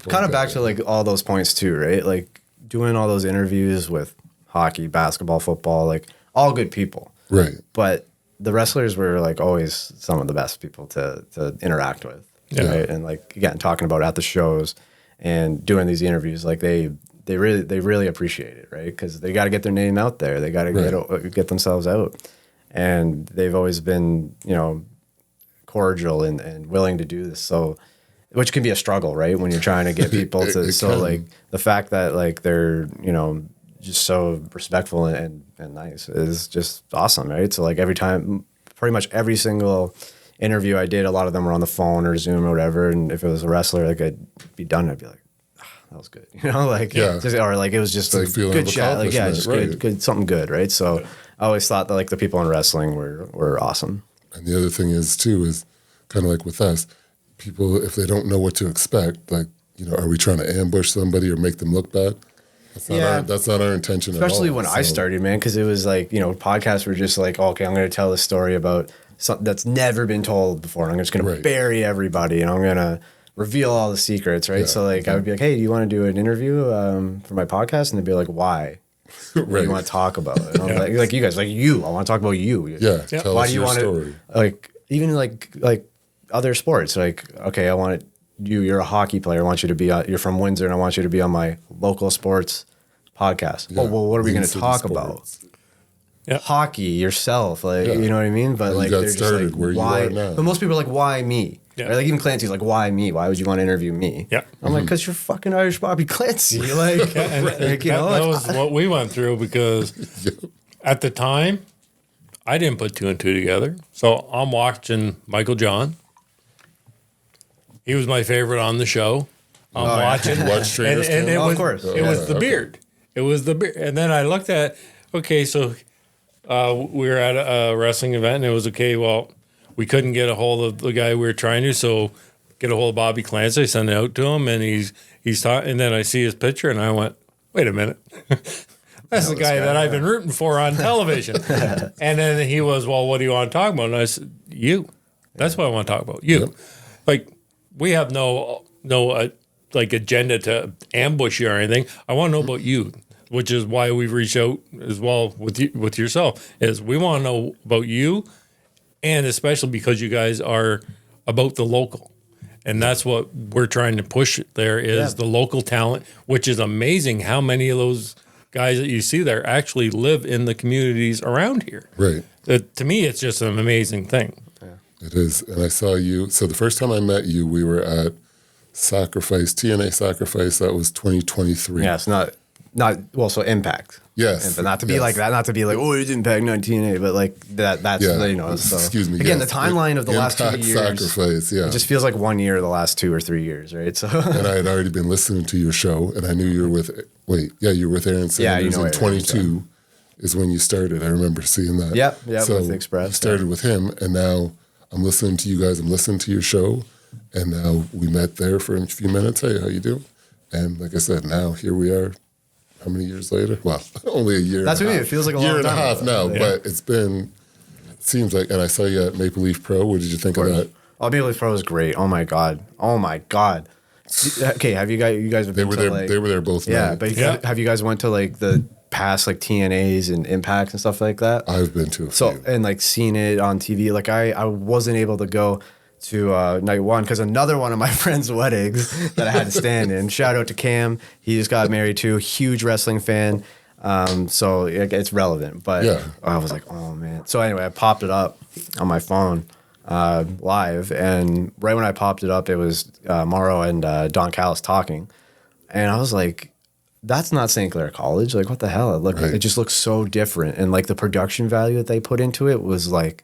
kind of back to like all those points too, right? Like doing all those interviews with hockey, basketball, football, like all good people. Right. But the wrestlers were like always some of the best people to interact with. Yeah. Right. And like, again, talking about at the shows and doing these interviews, like they really appreciate it. Right. Because they got to get their name out there. They got to get themselves out. And they've always been, cordial and willing to do this. So, which can be a struggle, right? When you're trying to get people to, like the fact that like they're, just so respectful and nice is just awesome, right? So like every time, pretty much every single interview I did, a lot of them were on the phone or Zoom or whatever. And if it was a wrestler, like I'd be done, I'd be like, that was good, or like it was just a good chat, like just good, something good, right? So I always thought that like the people in wrestling were awesome. And the other thing is too is kind of like with us, people if they don't know what to expect, like are we trying to ambush somebody or make them look bad? That's not our intention Especially at all. When I started, man, because it was like, podcasts were just like, okay, I'm going to tell a story about something that's never been told before. And I'm just going to bury everybody and I'm going to reveal all the secrets, right? Yeah, so like I would be like, hey, do you want to do an interview for my podcast? And they'd be like, why? What do you want to talk about? And I'm like you guys, like I want to talk about you. Yeah. Tell why us do you your want story. To, like, even like other sports, like, okay, I want you're a hockey player. I want you to be, you're from Windsor and I want you to be on my local sports podcast. Yeah. Oh, well, what are we going to talk about? Yep. Hockey, yourself, like you know what I mean? But like they're just like, where why? You are now. But most people are like, why me? Yeah. Right? Like even Clancy's like, why me? Why would you want to interview me? Yeah. I'm like, because you're fucking Irish Bobby Clancy. Like, that was what we went through because at the time, I didn't put two and two together. So I'm watching Michael John. He was my favorite on the show. I'm watching. and it was, of course. It was the beard. It was the beard. And then I looked at, okay, so We were at a wrestling event, and it was okay. Well, we couldn't get a hold of the guy we were trying to, so get a hold of Bobby Clancy. I sent it out to him, and he's talking. And then I see his picture, and I went, "Wait a minute, that's the guy that I've been rooting for on television." And then he was, "Well, what do you want to talk about?" And I said, "You. That's what I want to talk about. You." Yep. Like, we have no like agenda to ambush you or anything. I want to know about you, which is why we've reached out as well with yourself. Is we want to know about you, and especially because you guys are about the local, and that's what we're trying to push. There is the local talent, which is amazing. How many of those guys that you see there actually live in the communities around here? Right. To me, it's just an amazing thing. Yeah. It is, and I saw you. So the first time I met you, we were at TNA Sacrifice. That was 2023. Yeah, it's not well. So Impact. Yes, but not to be like that. Not to be like, oh, it's Impact, not TNA. But like that's you know. So. Excuse me. Again, the timeline of the last 2 years. Sacrifice. Yeah, it just feels like 1 year the last 2 or 3 years, right? So. And I had already been listening to your show, and I knew you were with. You were with Aaron Sanders in 22. Is when you started. I remember seeing that. Yep. So with the Express. You started with him, and now I'm listening to you guys. I'm listening to your show. And now we met there for a few minutes. Hey, how you doing? And like I said, now here we are. How many years later? Well, only a year. That's what I mean. It feels like a long time. Year and a half now, but it seems like, and I saw you at Maple Leaf Pro. What did you think of that? Oh, Maple Leaf Pro was great. Oh my God. Okay, have you guys have been to there? They were there both nights. But have you guys went to like the past like TNAs and Impacts and stuff like that? I've been to a few. And like seen it on TV. Like I wasn't able to go to night one because another one of my friends' weddings that I had to stand in. Shout out to Cam. He just got married too. Huge wrestling fan. So it's relevant. But I was like, oh man. So anyway, I popped it up on my phone live, and right when I popped it up, it was Morrow and Don Callis talking, and I was like, that's not St. Clair College. Like, what the hell? It just looks so different, and like the production value that they put into it was like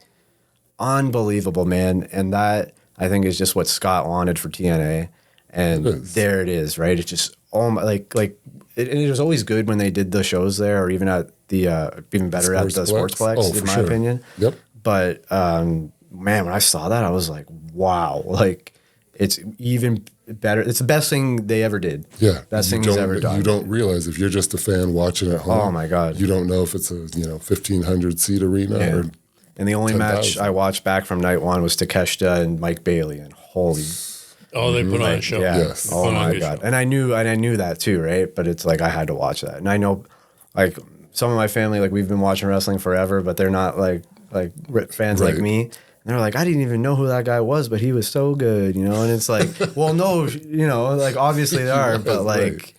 unbelievable, man. And that, I think, is just what Scott wanted for TNA. And there it is, right? It's just, it was always good when they did the shows there, or even at the, even better at the Sportsplex, in my opinion. Yep. But, man, when I saw that, I was like, wow, like, it's even better. It's the best thing they ever did. Yeah. Best thing he's ever done. You don't realize, if you're just a fan watching at home. Oh, my God. You don't know if it's a, 1,500 seat arena or. And the only 10, match I watched back from night one was Takeshita and Mike Bailey, and holy. Oh, they put on a show. Yeah. Yes. Oh my God. And I knew that too, right? But it's like I had to watch that. And I know, like, some of my family, like, we've been watching wrestling forever, but they're not like fans like me. And they're like, I didn't even know who that guy was, but he was so good, And it's like, well, no, like, obviously they are, but like,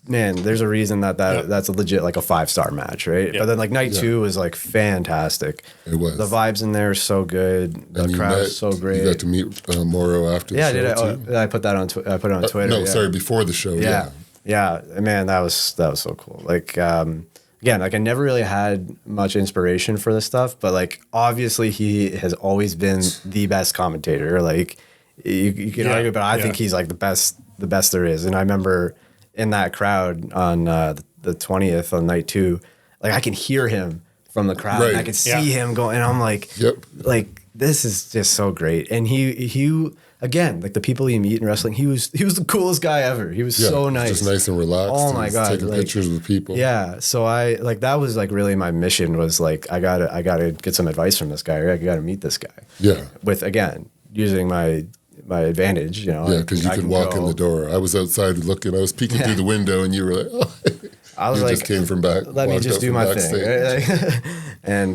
man, there's a reason that's a legit, like, a 5-star match, right? Yep. But then, like, night two was like fantastic. It was. The vibes in there are so good. The crowd's so great. You got to meet Morrow after the show too? I put that on. I put it on Twitter. No, sorry, before the show. Yeah. Man, that was so cool. Like, again, like, I never really had much inspiration for this stuff, but like, obviously he has always been the best commentator. Like, you can argue, but I think he's like the best there is. And I remember in that crowd on the 20th on night two, like, I can hear him from the crowd. And I can see him going, and I'm like, like, this is just so great. And he again, like, the people you meet in wrestling, he was the coolest guy ever. He was so nice. Just nice and relaxed. Oh my God. Taking pictures with people. Yeah. So I, like, that was like really my mission, was like, I gotta get some advice from this guy, or I gotta meet this guy. Yeah. With, again, using my advantage, Yeah, because you could walk in the door. I was outside looking. I was peeking through the window, and you were like, "Oh." I was just came from back. Let me just do my thing, right? And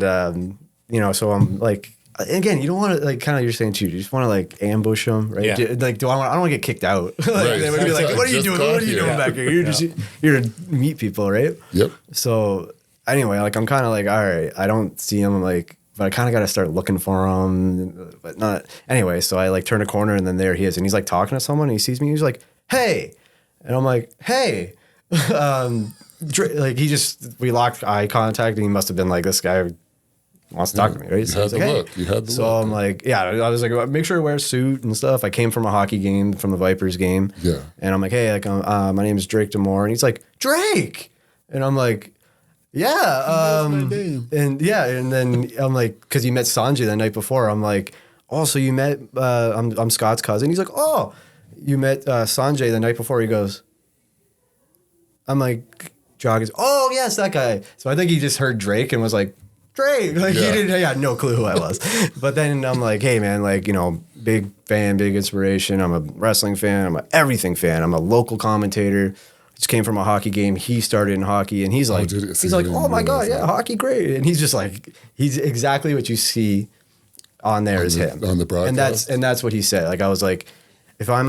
so I'm like, again, you don't want to, like, kind of, you're saying too, you just want to, like, ambush them, right? Yeah. I don't want to get kicked out. Like, they would be like, what are you doing? What are you doing back here? You're just here to meet people, right? Yep. So anyway, like, I'm kind of like, all right, I don't see him, like, but I kind of got to start looking for him, but not. Anyway, so I, like, turn a corner, and then there he is, and he's, like, talking to someone, and he sees me, and he's like, hey, and I'm like, hey, like, we locked eye contact, and he must have been like, this guy wants to talk to me, right? So you had the look. look. I'm like, I was like, make sure I wear a suit and stuff. I came from a hockey game, from the Vipers game. Yeah. And I'm like, hey, like, my name is Drake Demore. And he's like, Drake. And I'm like, Yeah. my name. And then I'm like, because you met Sanjay the night before. I'm like, oh, so you met, I'm Scott's cousin. He's like, oh, you met Sanjay the night before. He goes, I'm like, jogging. Oh, yes, that guy. So I think he just heard Drake and was like, Drake. Like, he had no clue who I was. But then I'm like, hey, man, like, you know, big fan, big inspiration. I'm a wrestling fan. I'm an everything fan. I'm a local commentator. Just came from a hockey game. He started in hockey, and he's like, oh my God, yeah, hockey, great. And he's just like, he's exactly what you see on there is him on the broadcast, and that's what he said. Like I was like, if I'm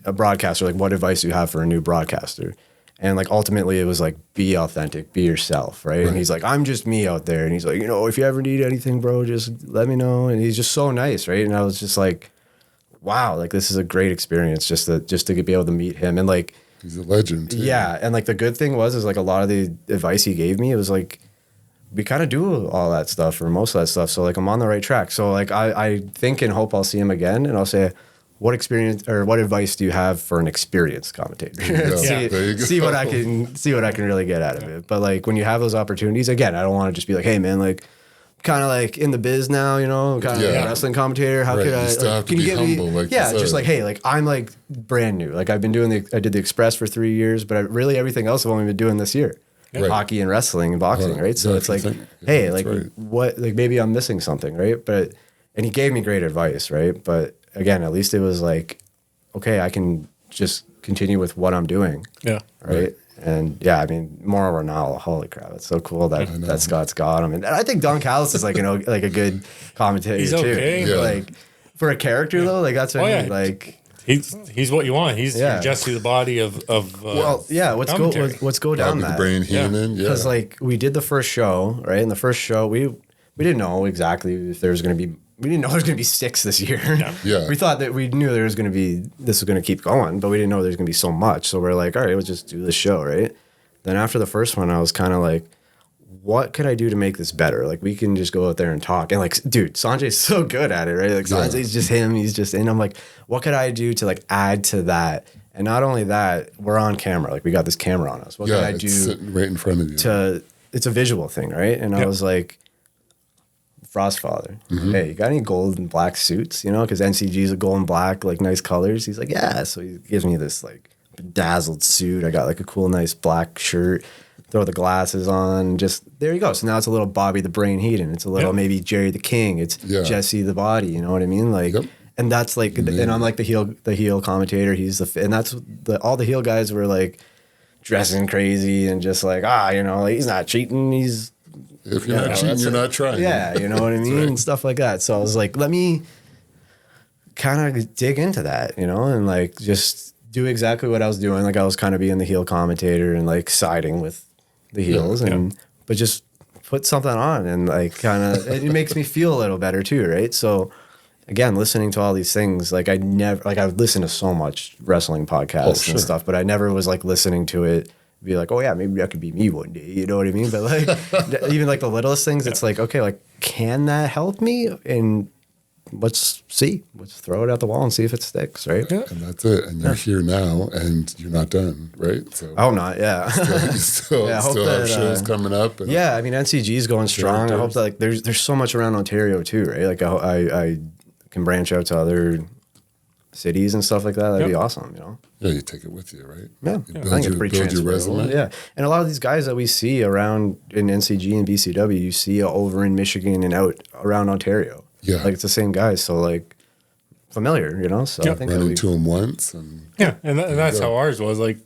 a broadcaster, like what advice do you have for a new broadcaster? And like ultimately, it was like be authentic, be yourself, right? And he's like, I'm just me out there, and he's like, you know, if you ever need anything, bro, just let me know. And he's just so nice, right? And I was just like, wow, like this is a great experience just to be able to meet him, and like he's a legend. Too. Yeah, and like the good thing was like a lot of the advice he gave me, it was like, we kind of do all that stuff or most of that stuff. So like I'm on the right track. So like I think and hope I'll see him again, and I'll say, what experience or what advice do you have for an experienced commentator? See what I can really get out of it. But like when you have those opportunities, again, I don't want to just be like, hey man, like kind of like in the biz now, you know, kind of like a wrestling commentator. How could I? You still have to be humble, like just like hey, like I'm like brand new. Like I've been I did the Express for 3 years, but really everything else I've only been doing this year. Hockey and wrestling and boxing, right? So it's like, hey, like what, like maybe I'm missing something, right? But, and he gave me great advice, right? But again, at least it was like, okay, I can just continue with what I'm doing. Yeah. Right. And yeah, I mean, moreover now, holy crap, it's so cool that Scott's got him. And I think Don Callis is like, you know, like a good commentator He's too. Okay. Yeah. Like for a character though, like that's what I mean, like. He's what you want. He's Jesse the body of let's go down that. Brain human, because like we did the first show, right? And the first show we didn't know exactly if there was going to be. We didn't know there was going to be 6 this year. Yeah. We thought that we knew there was going to be this was going to keep going, but we didn't know there was going to be so much. So we're like, all right, let's just do the show, right? Then after the first one, I was kind of like, what could I do to make this better? Like we can just go out there and talk. And like, dude, Sanjay's so good at it, right? Like Sanjay's just him. And I'm like, what could I do to like add to that? And not only that, we're on camera. Like we got this camera on us. What can I do sitting right in front of you? It's a visual thing, right? And I was like, Frostfather, hey, you got any gold and black suits? You know, because NCG is a gold and black, like nice colors. He's like, yeah. So he gives me this like bedazzled suit. I got like a cool, nice black shirt. Throw the glasses on, just there you go. So now it's a little Bobby the Brain Heenan. It's a little maybe Jerry the King. It's Jesse the Body. You know what I mean? Like, and that's like, and I'm like the heel commentator. He's and that's all the heel guys were like dressing crazy and just like you know, like, he's not cheating. He's if you're not cheating, you're not trying. Yeah, you know what I mean, and stuff like that. So I was like, let me kind of dig into that, you know, and like just do exactly what I was doing. Like I was kind of being the heel commentator and like siding with the heels but just put something on and like kind of it makes me feel a little better too, right? So again, listening to all these things, like I would listen to so much wrestling podcasts and stuff, but I never was like listening to it be like, oh yeah, maybe that could be me one day, you know what I mean? But like even like the littlest things, it's like, okay, like can that help me? And let's throw it at the wall and see if it sticks, right? Yeah. And that's it. And you're here now and you're not done, right? So I hope not, still have shows coming up. And I mean, NCG is going strong. I hope that like there's so much around Ontario too, right? Like I can branch out to other cities and stuff like that. That'd be awesome, you know? Yeah, you take it with you, right? Yeah. I think it's pretty build your resume. Yeah. And a lot of these guys that we see around in NCG and BCW, you see over in Michigan and out around Ontario. Yeah. Like it's the same guys. So like familiar, you know? So I think run into them once. And that's how ours was. Like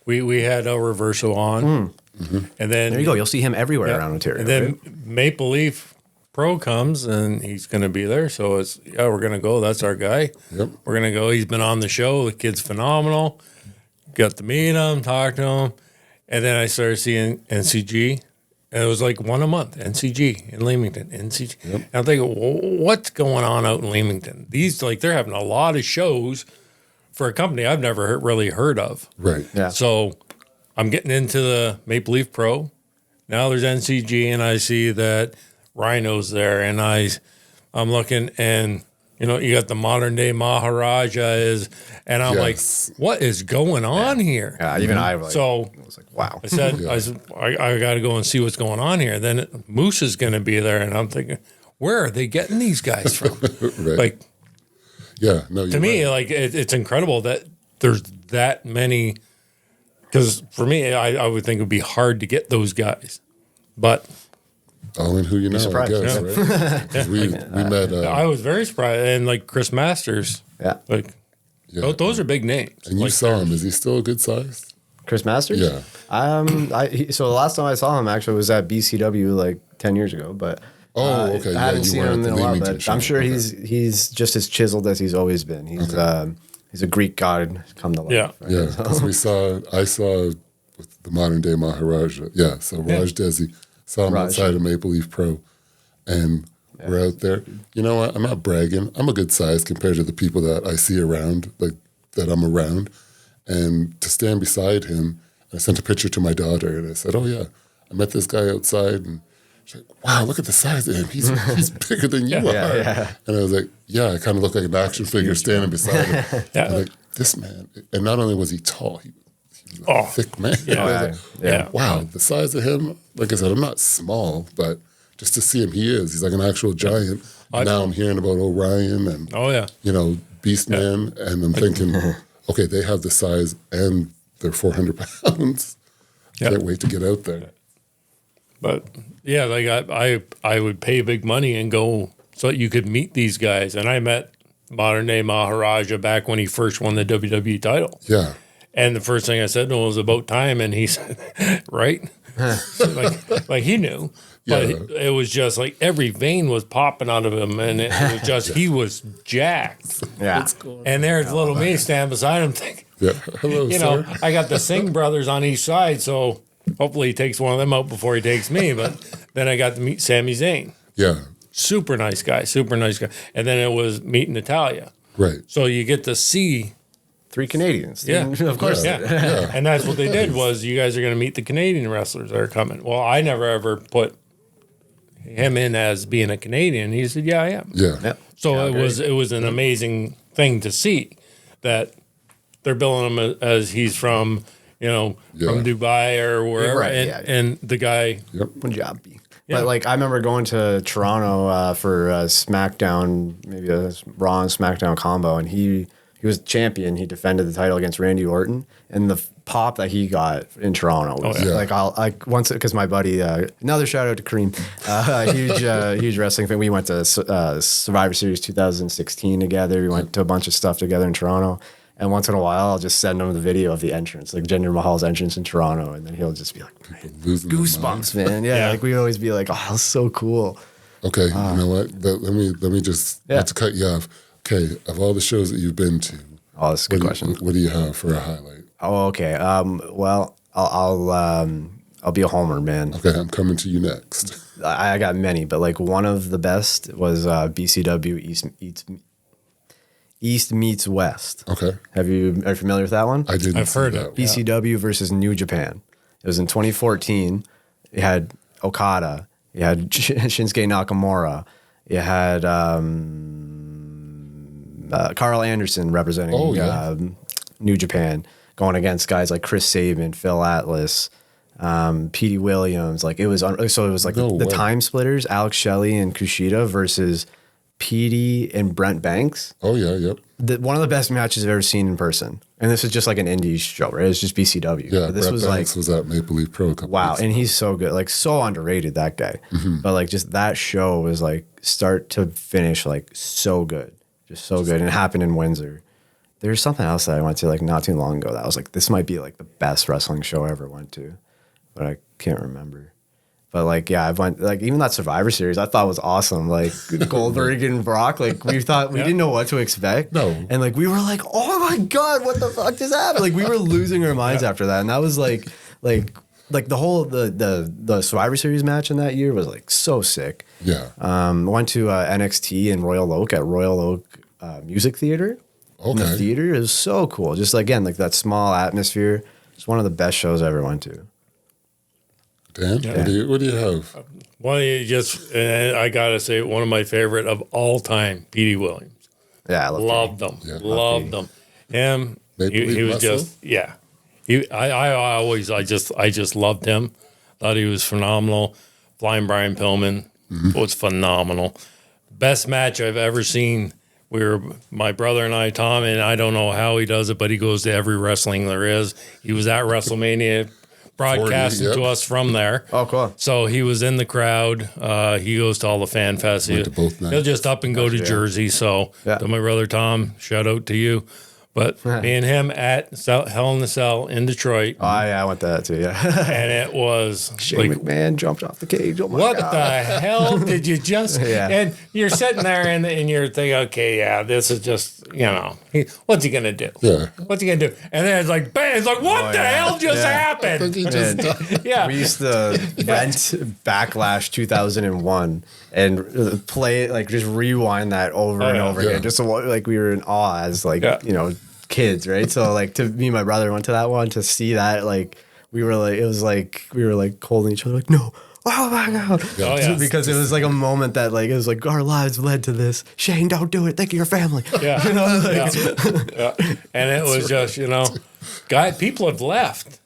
we had a reversal on. And then there you go. You'll see him everywhere around Ontario. And then Maple Leaf Pro comes and he's going to be there. So it's, we're going to go. That's our guy. Yep. We're going to go. He's been on the show. The kid's phenomenal. Got to meet him, talk to him. And then I started seeing NCG. And it was like one a month, NCG in Leamington, NCG. Yep. And I'm thinking, what's going on out in Leamington? These, like, they're having a lot of shows for a company I've never really heard of. Right. Yeah. So I'm getting into the Maple Leaf Pro. Now there's NCG, and I see that Rhino's there, and I'm looking, and you got the modern day Maharaja and I'm like, what is going on here? Yeah, even I was like, wow. I said, I got to go and see what's going on here. Then Moose is going to be there, and I'm thinking, where are they getting these guys from? Right. Like, yeah, no. To me, like it's incredible that there's that many. Because for me, I would think it would be hard to get those guys, but. All in who you know, I guess, right? We met. I was very surprised, and like Chris Masters, those are big names. And you saw him; is he still a good size? Chris Masters? Yeah. So the last time I saw him actually was at BCW like 10 years ago, but okay. I haven't seen him in a while. But I'm sure he's just as chiseled as he's always been. He's a Greek god come to life. Yeah, right? Yeah. Because I saw with the modern day Maharaja. Yeah. So Raj Desi. Saw him outside of Maple Leaf Pro, and we're out there. You know what? I'm not bragging. I'm a good size compared to the people that I see around, like that I'm around. And to stand beside him, I sent a picture to my daughter, and I said, "Oh yeah, I met this guy outside." And she's like, "Wow, look at the size of him. He's bigger than you are." Yeah. And I was like, "Yeah, I kind of look like an action figure standing beside him." I'm like, this man. And not only was he tall, he was a thick man. Wow, the size of him. Like I said, I'm not small, but just to see him, he's like an actual giant. Now I'm hearing about Orion and Beastman, and I'm thinking, okay, they have the size and they're 400 pounds. Can't wait to get out there. But yeah, like I would pay big money and go so that you could meet these guys. And I met modern day Maharaja back when he first won the WWE title. Yeah. And the first thing I said to him was about time, and he said, right? like he knew, but it was just like every vein was popping out of him, and it was just he was jacked. Yeah, and there's little me standing beside him, thinking, hello, sir. I got the Singh brothers on each side, so hopefully he takes one of them out before he takes me. But then I got to meet Sami Zayn. Yeah, super nice guy, and then it was meeting Natalia. Right. So you get to see. 3 Canadians. Yeah, of course. Yeah. And that's what they did was you guys are going to meet the Canadian wrestlers that are coming. Well, I never ever put him in as being a Canadian. He said, "Yeah, I am." Yeah. So it was an amazing thing to see that they're billing him as he's from from Dubai or wherever, Right, and the guy. Punjabi. Yeah. But like I remember going to Toronto for SmackDown, maybe a Raw and SmackDown combo, and he was champion. He defended the title against Randy Orton, and the pop that he got in Toronto was like once because my buddy, another shout out to Kareem, huge wrestling fan. We went to Survivor Series 2016 together. We went to a bunch of stuff together in Toronto, and once in a while I'll just send him the video of the entrance, like Jinder Mahal's entrance in Toronto, and then he'll just be like, goosebumps, man. Yeah, like we always be like, oh, that was so cool. Okay, you know what? Let me just not to cut you off. Okay, of all the shows that you've been to, that's a good question. What do you have for a highlight? Oh, okay. Well, I'll be a homer, man. Okay, I'm coming to you next. I got many, but like one of the best was BCW East Meets West. Okay. Are you familiar with that one? I didn't. I've heard it. BCW versus New Japan. It was in 2014. You had Okada. You had Shinsuke Nakamura. You had Carl Anderson representing New Japan, going against guys like Chris Sabin, Phil Atlas, Petey Williams. Like it was like the Time Splitters, Alex Shelley and Kushida versus Petey and Brent Banks. Oh yeah, yep. One of the best matches I've ever seen in person. And this is just like an indie show, right? It's just BCW. Yeah, but this Brent Banks was at Maple Leaf Pro a couple weeks and he's so good, like so underrated, that guy. Mm-hmm. But like just that show was like start to finish, like so good. Just so good. And it happened in Windsor. There's something else that I went to like not too long ago that I was like, this might be like the best wrestling show I ever went to. But I can't remember. But like, yeah, I've went like even that Survivor Series I thought was awesome. Like Goldberg and Brock, like we thought we didn't know what to expect. No. And like we were like, oh my God, what the fuck just happened? Like we were losing our minds after that. And that was like the whole the Survivor Series match in that year was like so sick. Yeah. Went to NXT in Royal Oak at Royal Oak Music Theater. Okay. In the theater, it was so cool. Just again, like that small atmosphere. It's one of the best shows I ever went to. Dan, what do you have? Well, I gotta say, one of my favorite of all time, Petey Williams. Yeah, I loved him. Yeah. Loved him. Him. He was just I just loved him. Thought he was phenomenal. Flying Brian Pillman was phenomenal. Best match I've ever seen. My brother and I, Tom, and I don't know how he does it, but he goes to every wrestling there is. He was at WrestleMania broadcasting to us from there. Oh, cool. So he was in the crowd. He goes to all the fan fests. He'll just up and go to Jersey. So to my brother Tom, shout out to you. But me and him at Hell in the Cell in Detroit. Oh, yeah, I went to that too, yeah. And it was Shane McMahon jumped off the cage. Oh, my what God. the hell did you just... And you're sitting there and you're thinking, okay, yeah, this is just, what's he going to do? Yeah. What's he going to do? And then it's like, bang, it's like, what the hell just happened? I think he just died. We used to rent Backlash 2001 and play it, like just rewind that over and over again. Just so, like we were in awe as kids, right? So like me and my brother went to that one to see that, like we were like holding each other like, no, oh my God. Oh, yeah. Because it was like a moment that like, it was like our lives led to this. Shane, don't do it. Think of your family. Yeah. And it was just, people have left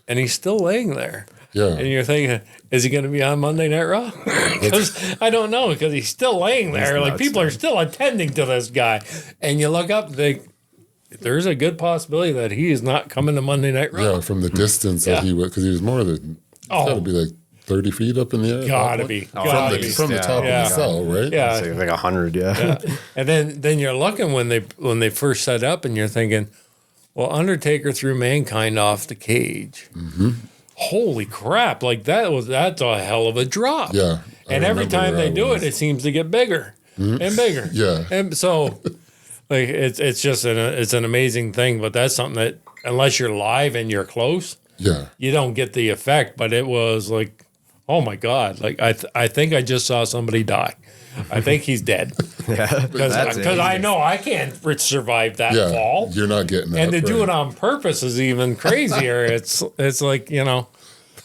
and he's still laying there. Yeah. And you're thinking, is he going to be on Monday Night Raw? Because I don't know, because he's still laying there. Like people are still attending to this guy. And you look up, there's a good possibility that he is not coming to Monday Night Raw. Yeah, from the distance that he would, because he was more than, got to be like 30 feet up in the air. Gotta be. From the top of the cell, right? Yeah. Like 100, yeah. And then you're looking when they first set up and you're thinking, well, Undertaker threw Mankind off the cage. Mm-hmm. Holy crap. Like that's a hell of a drop. Yeah. And every time they do it seems to get bigger and bigger. Yeah. And so like it's just it's an amazing thing, but that's something that unless you're live and you're close, you don't get the effect. But it was like, oh my God! Like I think I just saw somebody die. I think he's dead. Because I know I can't survive that fall. You're not getting that. And to do it on purpose is even crazier. it's like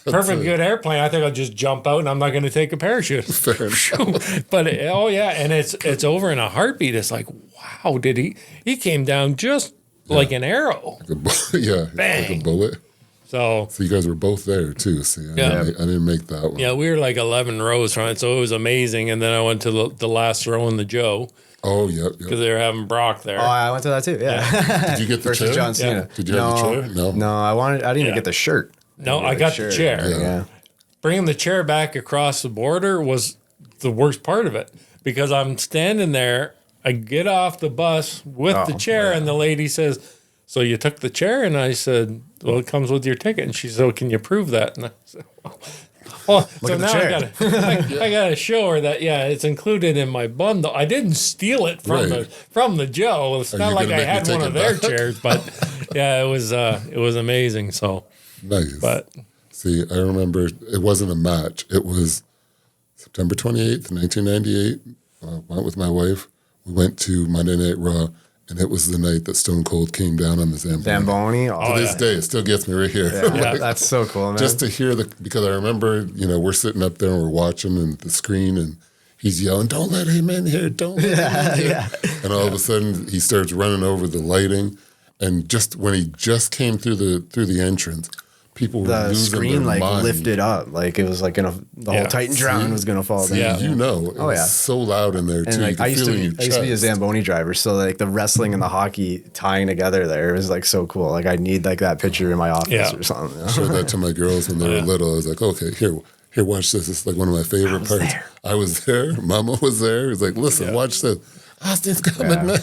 perfect good airplane. I think I'll just jump out and I'm not going to take a parachute. Fair enough. But and it's over in a heartbeat. It's like, wow, did he came down just like an arrow. Bang. Like a bullet. So you guys were both there too. See, I didn't make that one. Yeah, we were like 11 rows from it, so it was amazing. And then I went to the last row in the Joe. Oh, yep. Because they were having Brock there. Oh, I went to that too. Yeah. Did you get the versus chair? John Cena? Yeah. Did you have the chair? No, I didn't even get the shirt. No, I got the chair. Yeah. Bringing the chair back across the border was the worst part of it because I'm standing there. I get off the bus with the chair, and the lady says, "So you took the chair?" And I said, "Well, it comes with your ticket." And she said, "Oh, can you prove that?" And I said, "Well, so now I gotta show her that it's included in my bundle. I didn't steal it from the Joe. It's not like I had one of their chairs, but it was amazing. So nice. But see, I remember it wasn't a match. It was September 28th, 1998. I went with my wife. We went to Monday Night Raw. And it was the night that Stone Cold came down on the Zamboni. Oh, to this day, it still gets me right here. Yeah, that's so cool, man. Just to hear because I remember, we're sitting up there and we're watching and the screen and he's yelling, "Don't let him in here, don't let him in here." And all of a sudden he starts running over the lighting. And just when he just came through the entrance, people were losing screen their mind. Lifted up, like it was like the whole Titantron was gonna fall down. Yeah, it was so loud in there too. And I used to be a Zamboni driver, so like the wrestling and the hockey tying together there was like so cool. Like I need like that picture in my office or something. I showed that to my girls when they were little. I was like, okay, here, watch this. It's like one of my favorite parts. I was there. Mama was there. He was like, listen, watch this. Austin's coming, man.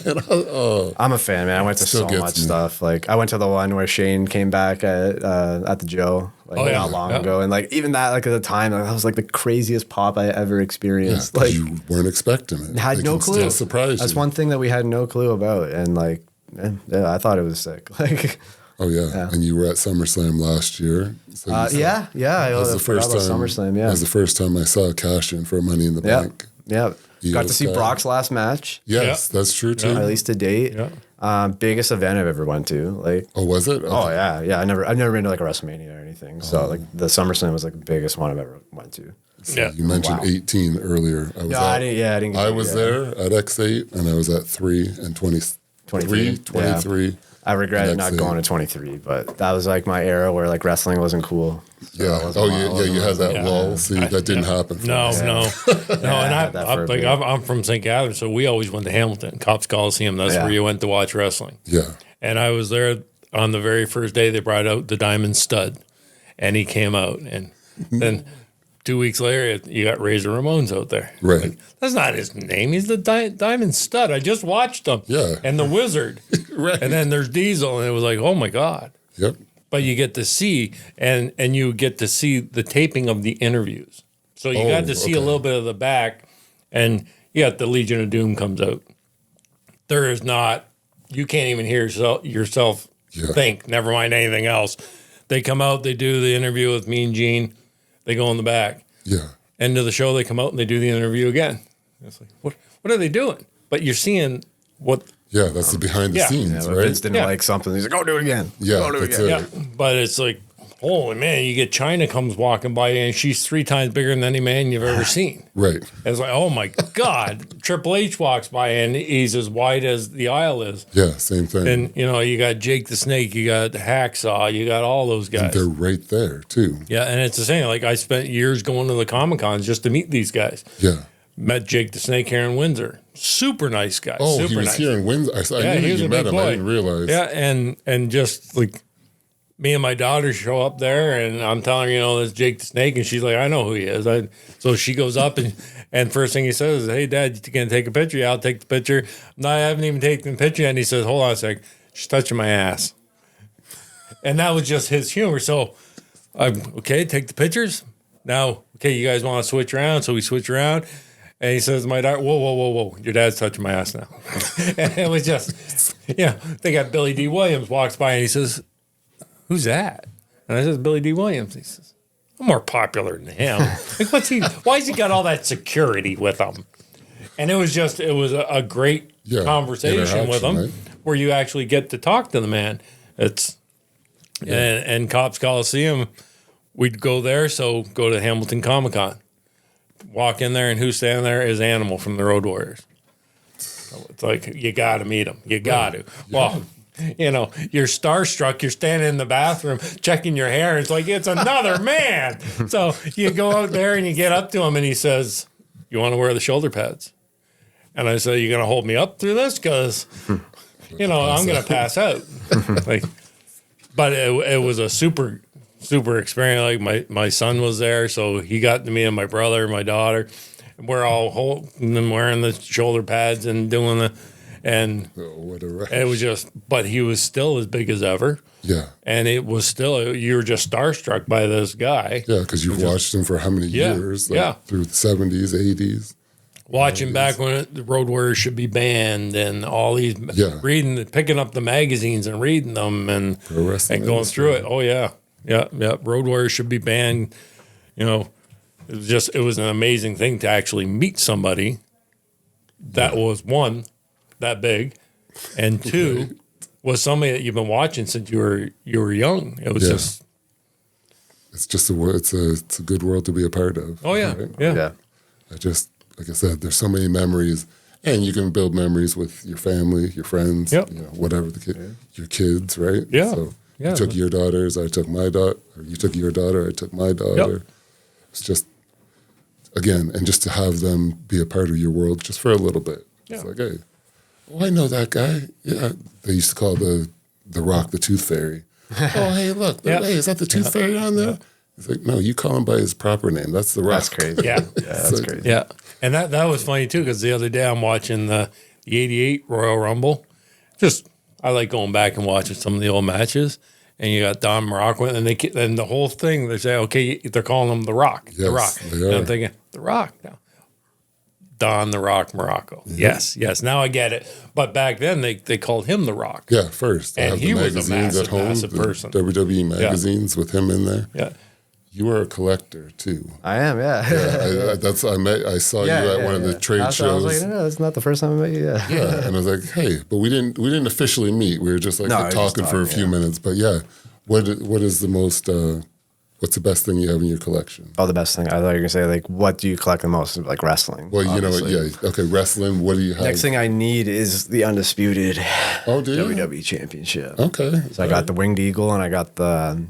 I'm a fan, man. I went to so much stuff. Like I went to the one where Shane came back at the Joe not long ago, and like even that, like at the time, that was like the craziest pop I ever experienced. Like you weren't expecting it. Had no clue. Surprised. That's one thing that we had no clue about, and like I thought it was sick. Like. Oh yeah, and you were at SummerSlam last year. So yeah. That was the first time. SummerSlam, yeah. That was the first time I saw a cash in for Money in the Bank. Yeah. Got to see Brock's last match. Yes, that's true too. At least to date. Yeah. Biggest event I've ever went to. Like. Oh, was it? Okay. Oh yeah. I've never been to like a WrestleMania or anything. So like the SummerSlam was like the biggest one I've ever went to. So you mentioned 18 earlier. I didn't. I was there at X8, and I was at 3 and 23. Yeah. I regret not going to 23, but that was like my era where like wrestling wasn't cool. So you had that lull. See, that didn't happen. No. And I'm from St. Catharines, so we always went to Hamilton, Cops Coliseum. That's where you went to watch wrestling. Yeah. And I was there on the very first day they brought out the Diamond Stud, and he came out, and then 2 weeks later you got Razor Ramon's out there. Right. Like, that's not his name. He's the Diamond Stud. I just watched him. Yeah. And the Wizard. Right. And then there's Diesel, and it was like, oh my God. Yep. But you get to see, and you get to see the taping of the interviews. So you got to see a little bit of the back, and you got the Legion of Doom comes out. There is not, you can't even hear yourself think, never mind anything else. They come out, they do the interview with Mean Gene, they go in the back. Yeah. End of the show, they come out and they do the interview again. It's like, what are they doing? But you're seeing what... Yeah, that's the behind the scenes, right? Vince didn't like something. He's like, go do it again. Yeah, go do it again. Yeah, but it's like, holy man, you get China comes walking by and she's 3 times bigger than any man you've ever seen. Right. It's like, oh my God. Triple H walks by and he's as wide as the aisle is. Yeah, same thing. And, you got Jake the Snake, you got Hacksaw, you got all those guys. And they're right there, too. Yeah, and it's the same. Like, I spent years going to the Comic-Cons just to meet these guys. Yeah. Met Jake the Snake here in Windsor. Super nice guy. Oh, super he was nice. here in Windsor. I knew you met him. I didn't realize. Yeah, and just like me and my daughter show up there, and I'm telling her, that's Jake the Snake, and she's like, I know who he is. So she goes up, and first thing he says is, hey, Dad, you can take a picture? Yeah, I'll take the picture. No, I haven't even taken the picture. And he says, hold on a sec. She's touching my ass. And that was just his humor. So I'm, okay, take the pictures. Now, okay, you guys want to switch around? So we switch around. And he says, my daughter, whoa, your dad's touching my ass now. And it was just, they got Billy D. Williams walks by and he says, who's that? And I says, Billy D. Williams. He says, I'm more popular than him. Like, why's he got all that security with him? And it was a great conversation with him, right? Where you actually get to talk to the man. And Cops Coliseum, we'd go there, so go to Hamilton Comic-Con. Walk in there, and who's standing there is Animal from the Road Warriors. So it's like, you got to meet him. You got to. Well, you're starstruck. You're standing in the bathroom checking your hair. It's like, it's another man. So you go out there, and you get up to him, and he says, you want to wear the shoulder pads? And I said, you going to hold me up through this? Because, I'm going to pass out. But it was a super experience. Like my son was there, so he got to meet my brother, my daughter. And we're all holding and wearing the shoulder pads and doing what a rush. It was just, but he was still as big as ever. Yeah. And it was still, you were just starstruck by this guy. Yeah, because you've watched him for how many years? Through the 70s, 80s. Watching back when the Road Warriors should be banned and all these, picking up the magazines and reading them and going through it. Oh, yeah. Yeah. Road Warriors should be banned. It was an amazing thing to actually meet somebody that was, one, that big, and two, was somebody that you've been watching since you were young. It was just. It's just it's a good world to be a part of. Oh, yeah. Right? Yeah. Like I said, there's so many memories, and you can build memories with your family, your friends, whatever your kids, right? Yeah. So you took your daughters, I took my daughter, or you took your daughter, I took my daughter. Yep. It's just, again, and just to have them be a part of your world just for a little bit. Yeah. It's like, hey, I know that guy. Yeah. They used to call the Rock the Tooth Fairy. Oh, hey, look, hey, is that the Tooth Fairy on there? It's like, no, you call him by his proper name. That's the Rock. That's crazy. Yeah, that's crazy. Yeah. And that was funny, too, because the other day I'm watching the 88 Royal Rumble. I like going back and watching some of the old matches. And you got Don Morocco, and the whole thing, they say, okay, they're calling him The Rock. Yes, The Rock. And I'm thinking, The Rock now. Don The Rock Morocco. Mm-hmm. Yes. Now I get it. But back then, they called him The Rock. Yeah, first. And he was a massive person. WWE magazines with him in there. Yeah. You were a collector too. I am, yeah. I saw you at one of the trade shows. I was like, no, that's not the first time I met you. Yeah, and I was like, hey, but we didn't officially meet. We were just talking for a few minutes. But yeah, what is the most What's the best thing you have in your collection? Oh, the best thing. I thought you were going to say, like, what do you collect the most? Like, wrestling. Well, obviously. you know, yeah. Okay, wrestling. What do you have? Next thing I need is the undisputed WWE Championship. Okay. So I got the Winged Eagle and I got the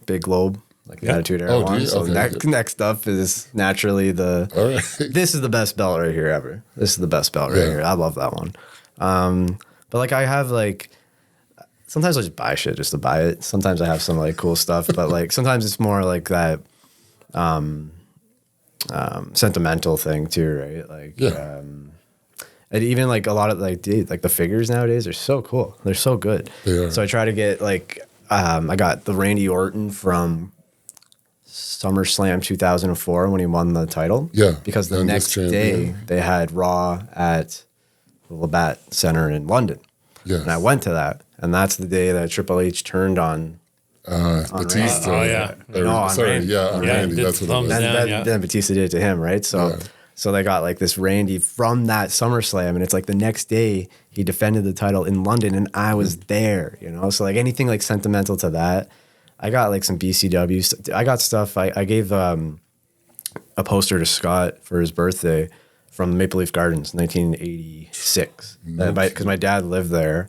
Big Globe, like the Attitude Era one. So next up is naturally the. All right. This is the best belt right here ever. This is the best belt right here. I love that one. But like I have like. Sometimes I just buy shit just to buy it. Sometimes I have some like cool stuff, but like sometimes it's more like that sentimental thing too, right? Like, and even like a lot of like, dude, like the figures nowadays are so cool. They're so good. So I try to get like, I got the Randy Orton from SummerSlam 2004 when he won the title. Yeah. Because the next day they had Raw at the Labatt Center in London. Yeah. And I went to that. And that's the day that Triple H turned on Batista. Randy. On Randy. That's what it was. Then Batista did it to him, right? So they got like this Randy from that SummerSlam, and it's like the next day he defended the title in London, and I was there, you know? So like anything like sentimental to that. I got like some BCW. I got stuff. I gave a poster to Scott for his birthday from Maple Leaf Gardens, 1986. Because my dad lived there.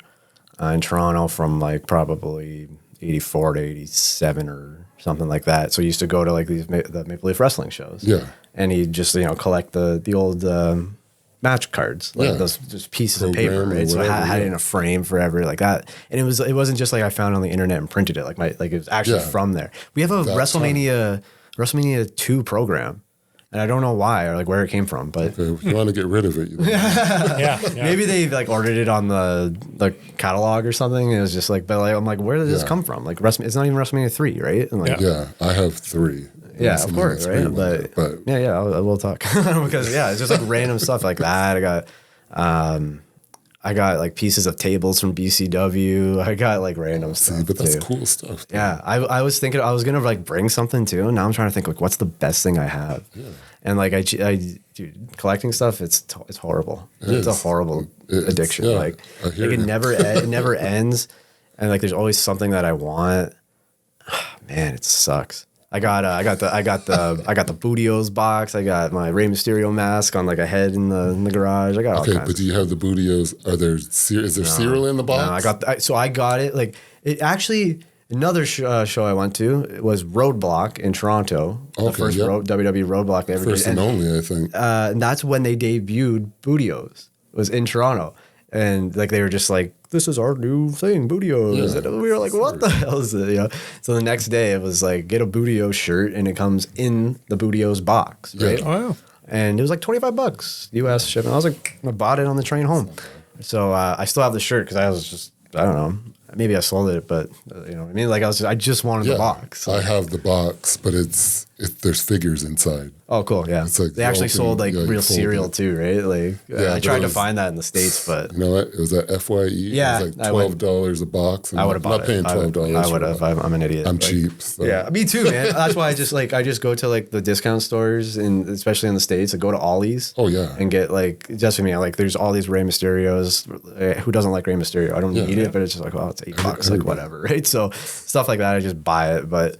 In Toronto from like probably 84 to 87 or something like that. So he used to go to like the Maple Leaf Wrestling shows. Yeah. And he'd just, collect the old match cards, like those just pieces of paper, right? So I had it in a frame forever like that. And it wasn't just like I found it on the internet and printed it. Like it was actually from there. We have a WrestleMania 2 program. And I don't know why or like where it came from, but if you want to get rid of it, maybe they like ordered it on the catalog or something. And it was just like, but like, I'm like, where did this come from? Like, it's not even WrestleMania 3, right? And like, I have 3. Yeah, of course, right? But I will talk because it's just like random stuff like that. I got like pieces of tables from BCW. I got like random stuff. But that's cool stuff. Dude. Yeah, I was thinking I was gonna like bring something too. And now I'm trying to think like what's the best thing I have. Yeah. And like dude, collecting stuff, it's horrible. It's a horrible addiction. Like it never ends. And like there's always something that I want. Man, it sucks. I got the Bootios box. I got my Rey Mysterio mask on like a head in the garage. I got all kinds. But do you have the Bootios? Is there cereal in the box? No, I got it. Like it actually. Another show I went to was Roadblock in Toronto. The first WWE Roadblock they ever did. First and only, I think. And that's when they debuted Bootios. It was in Toronto. And like they were just like, this is our new thing, Bootios. Yeah, and we were like, what the hell is it? You know? So the next day it was like, get a Bootio shirt and it comes in the Bootios box, right? Oh, yeah. And it was like $25 US shipping. I bought it on the train home. So I still have the shirt because I was just, I don't know. Maybe I sold it, but you know what I mean? Like I just wanted the box. I have the box, but there's figures inside. Oh, cool. Yeah. It's like they actually sold like real cereal too, right? Like I tried to find that in the States, but you know what? It was at FYE. Yeah. It was like $12 a box. I would have bought it. I'm not paying $12. I would have. I'm an idiot. I'm cheap. So. Yeah. Me too, man. That's why I just go to like the discount stores and especially in the States, I go to Ollie's. Oh yeah. And get like just for me, like there's all these Rey Mysterios. Who doesn't like Rey Mysterio? I don't need it, but it's just like, oh, it's $8, like whatever, right? So stuff like that, I just buy it. But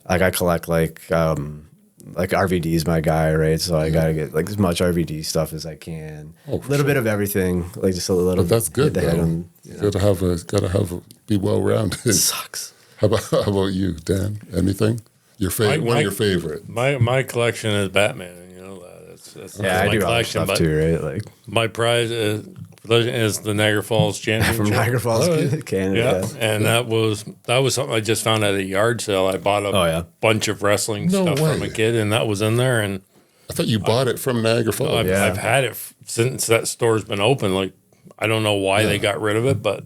like I collect like RVD's my guy, right? So I gotta get like as much RVD stuff as I can. A little bit of everything, like just a little. But that's good. Though. Gotta be well rounded. It sucks. How about you, Dan? Anything? Your favorite? One of your favorite? My collection is Batman. You know that's I my do collection. Stuff too, right? Like my prize is the Niagara Falls Championship from Niagara Falls, Canada. Yeah, and that was something I just found at a yard sale. I bought a bunch of wrestling stuff from a kid, and that was in there. And I thought you bought it from Niagara Falls. I've had it since that store's been open. Like I don't know why they got rid of it, but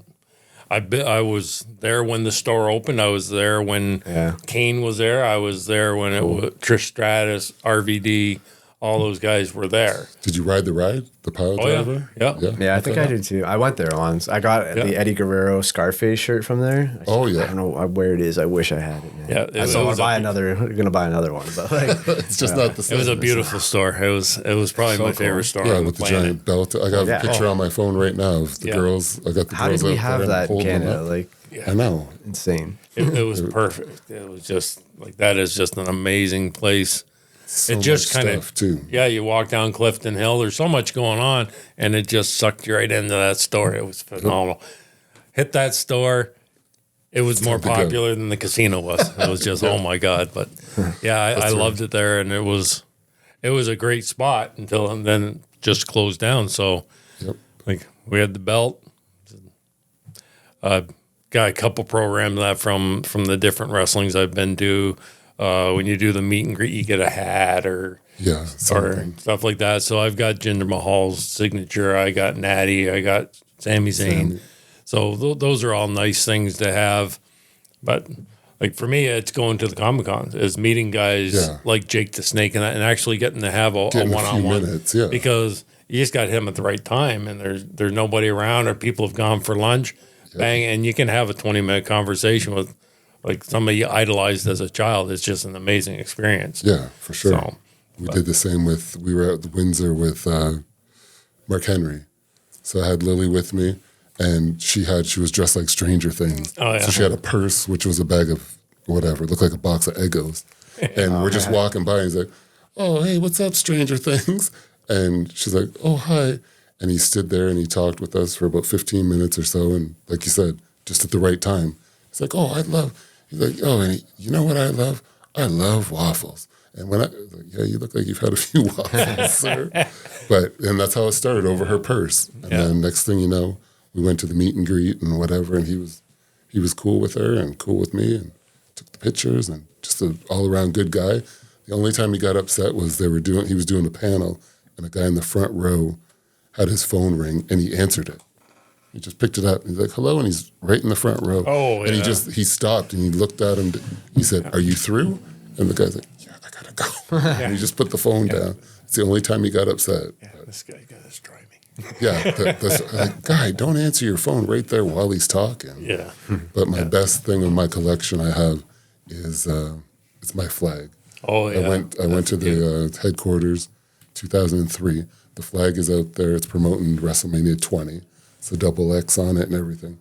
I was there when the store opened. I was there when Kane was there. I was there when it was Trish Stratus, RVD, all those guys were there. Did you ride the ride, the pile driver? Yeah, I think I did too. I went there once. I got the Eddie Guerrero Scarface shirt from there. I don't know where it is. I wish I had it. Man. Yeah, I'm gonna buy another one, but like, it's just not the same. It was a beautiful store. It was probably my favorite store. Yeah, with the giant belt. I got a picture on my phone right now of the girls. I got the How girls. How did we have that in Canada? Like, I know, insane. It was perfect. It was just like that is just an amazing place. So it just kind of too. Yeah, you walk down Clifton Hill. There's so much going on, and it just sucked you right into that store. It was phenomenal. Hit that store. It was more popular than the casino was. It was just oh my god. But yeah, I loved it there, and it was a great spot until and then it just closed down. So like we had the belt. Got a couple programs that from the different wrestlings I've been to. When you do the meet and greet, you get a hat or stuff like that. So I've got Jinder Mahal's signature. I got Natty. I got Sami Zayn. So those are all nice things to have. But like for me, it's going to the Comic Con, is meeting guys like Jake the Snake and actually getting to have a one-on-one. Because you just got him at the right time, and there's nobody around, or people have gone for lunch. Bang, and you can have a 20-minute conversation with like somebody you idolized as a child. It's just an amazing experience. Yeah, for sure. So, we did the same we were at the Windsor with Mark Henry. So I had Lily with me, and she was dressed like Stranger Things. Oh, yeah. So she had a purse, which was a bag of whatever. It looked like a box of Eggos. And we're just walking by, and he's like, oh, hey, what's up, Stranger Things? And she's like, oh, hi. And he stood there and he talked with us for about 15 minutes or so. And like you said, just at the right time. He's like, oh, he's like, oh, and you know what I love? I love waffles. And when I was like, yeah, you look like you've had a few waffles, sir. And that's how it started, over her purse. And then next thing you know, we went to the meet and greet and whatever. And he was cool with her and cool with me and took the pictures and just an all around good guy. The only time he got upset was he was doing a panel and a guy in the front row had his phone ring, and he answered it. He just picked it up. And he's like, hello, and he's right in the front row. Oh, and he stopped, and he looked at him. He said, are you through? And the guy's like, yeah, I got to go. And he just put the phone down. It's the only time he got upset. Yeah, this guy got us driving. Like, guy, don't answer your phone right there while he's talking. Yeah. But my best thing in my collection I have is it's my flag. Oh, yeah. I went to the headquarters 2003. The flag is out there. It's promoting WrestleMania 20. It's a double X on it and everything.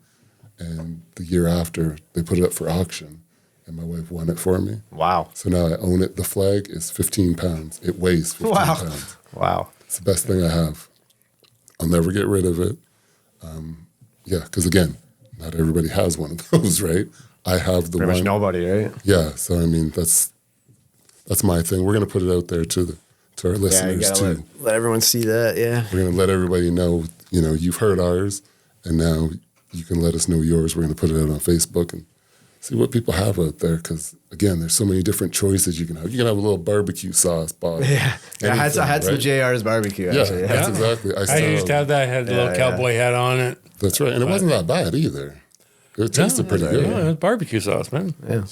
And the year after, they put it up for auction, and my wife won it for me. Wow. So now I own it. The flag is 15 pounds. It weighs 15 pounds. Wow. It's the best thing I have. I'll never get rid of it. Because again, not everybody has one of those, right? I have the one. Pretty much nobody, right? Yeah. So, I mean, that's my thing. We're going to put it out there to our listeners too. Let everyone see that. Yeah, we're going to let everybody know. You've heard ours, and now you can let us know yours. We're going to put it out on Facebook and see what people have out there. Because again, there's so many different choices you can have. You can have a little barbecue sauce bottle. Yeah, I had some JR's barbecue. Actually. That's exactly. I used to have that. Had a little cowboy hat on it. That's right, and it wasn't that bad either. It tasted pretty good. Yeah, barbecue sauce, man. Yeah.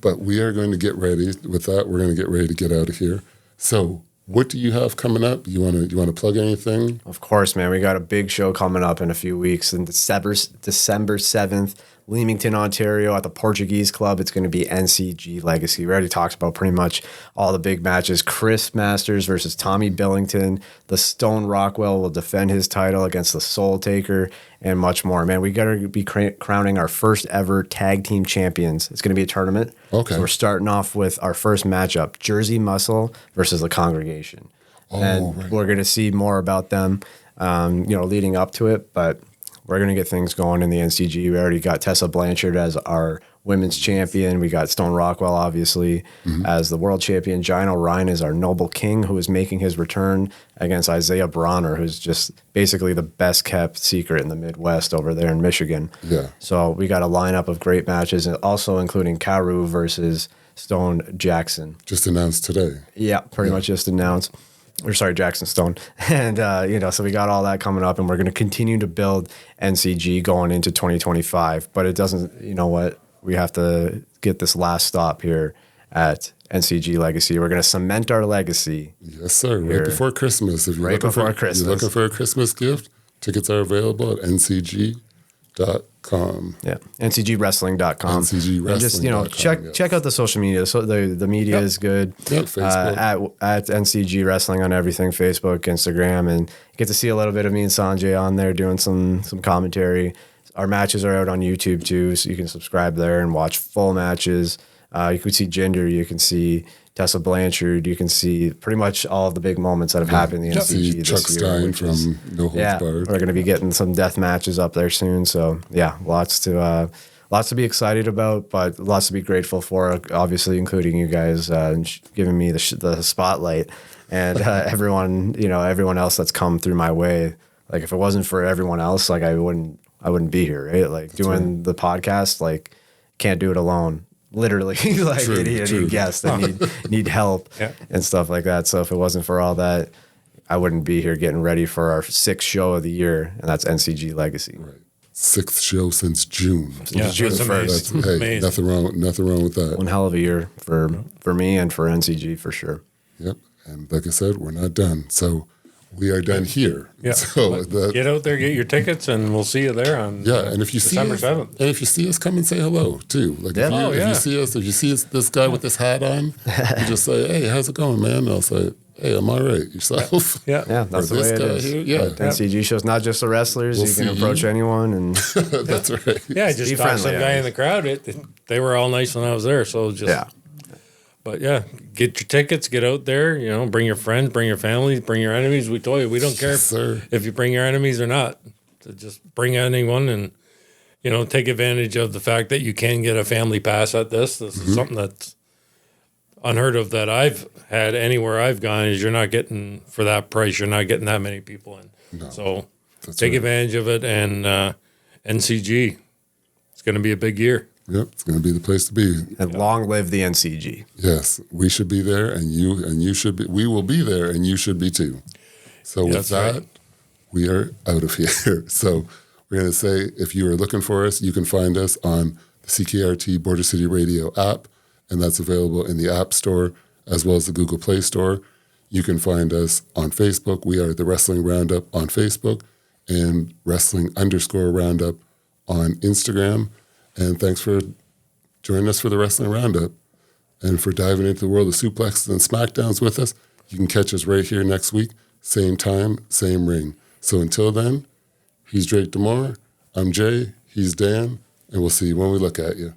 But we are going to get ready with that. We're going to get ready to get out of here. So, what do you have coming up? You want to plug anything? Of course, man. We got a big show coming up in a few weeks. In December 7th, Leamington, Ontario, at the Portuguese Club. It's going to be NCG Legacy. We already talked about pretty much all the big matches. Chris Masters versus Tommy Billington. The Stone Rockwell will defend his title against the Soul Taker, and much more. Man, we got to be crowning our first ever tag team champions. It's going to be a tournament. Okay. So we're starting off with our first matchup, Jersey Muscle versus the Congregation. We're going to see more about them, leading up to it, but we're going to get things going in the NCG. We already got Tessa Blanchard as our women's champion. We got Stone Rockwell, obviously, as the world champion. Gino Ryan is our Noble King, who is making his return against Isaiah Bronner, who's just basically the best kept secret in the Midwest over there in Michigan. Yeah. So we got a lineup of great matches, and also including Karu versus Stone Jackson. Just announced today. Yeah, pretty much just announced. Jackson Stone. And, so we got all that coming up, and we're going to continue to build NCG going into 2025. But it doesn't, we have to get this last stop here at NCG legacy. We're going to cement our legacy. Yes, sir. Right before Christmas. If you're looking for a Christmas gift, tickets are available at ncg.com. Yeah, ncgwrestling.com. NCG Wrestling. And just, check out the social media. So the media is good. Yep, Facebook. At NCG Wrestling on everything, Facebook, Instagram, and you get to see a little bit of me and Sanjay on there doing some commentary. Our matches are out on YouTube too, so you can subscribe there and watch full matches. You can see Jinder, you can see Tessa Blanchard, you can see pretty much all of the big moments that have happened in the NCG this Chuck year. Stein from No Holds Barred. We're going to be getting some death matches up there soon. So yeah, lots to be excited about, but lots to be grateful for. Obviously, including you guys giving me the spotlight, and everyone else that's come through my way. Like if it wasn't for everyone else, like I wouldn't be here, right? Like doing the podcast, like can't do it alone. Literally, like I need guests that need help and stuff like that. So if it wasn't for all that, I wouldn't be here getting ready for our 6th show of the year, and that's NCG Legacy. Right, 6th show since June. June 1st. Hey, nothing wrong with that. One hell of a year for me and for NCG for sure. Yep, and like I said, we're not done. So we are done here. Yeah. So get out there, get your tickets, and we'll see you there on and if you December see us, 7th. And if you see us, come and say hello too. Like if you see us, this guy with this hat on, you just say, "Hey, how's it going, man?" And I'll say, "Hey, I'm all right. Yourself?" Yeah, that's the way it is. Here, yeah, NCG shows not just the wrestlers. You can approach anyone, and that's right. Yeah, I just talked to some guy in the crowd. They were all nice when I was there, so just But yeah, get your tickets, get out there, bring your friends, bring your families, bring your enemies. We told you, we don't care if you bring your enemies or not. So just bring anyone and, take advantage of the fact that you can get a family pass at this. This is something that's unheard of that I've had anywhere I've gone is you're not getting, for that price, you're not getting that many people in. No, so take advantage of it. And NCG, it's going to be a big year. Yep, it's going to be the place to be. And long live the NCG. Yes, we should be there, and you should be. We will be there, and you should be too. So with that, we are out of here. So we're going to say, if you are looking for us, you can find us on the CKRT Border City Radio app, and that's available in the App Store as well as the Google Play Store. You can find us on Facebook. We are the Wrestling Roundup on Facebook and Wrestling_Roundup on Instagram. And thanks for joining us for the Wrestling Roundup and for diving into the world of suplexes and smackdowns with us. You can catch us right here next week, same time, same ring. So until then, he's Drake DeMore, I'm Jay, he's Dan, and we'll see you when we look at you.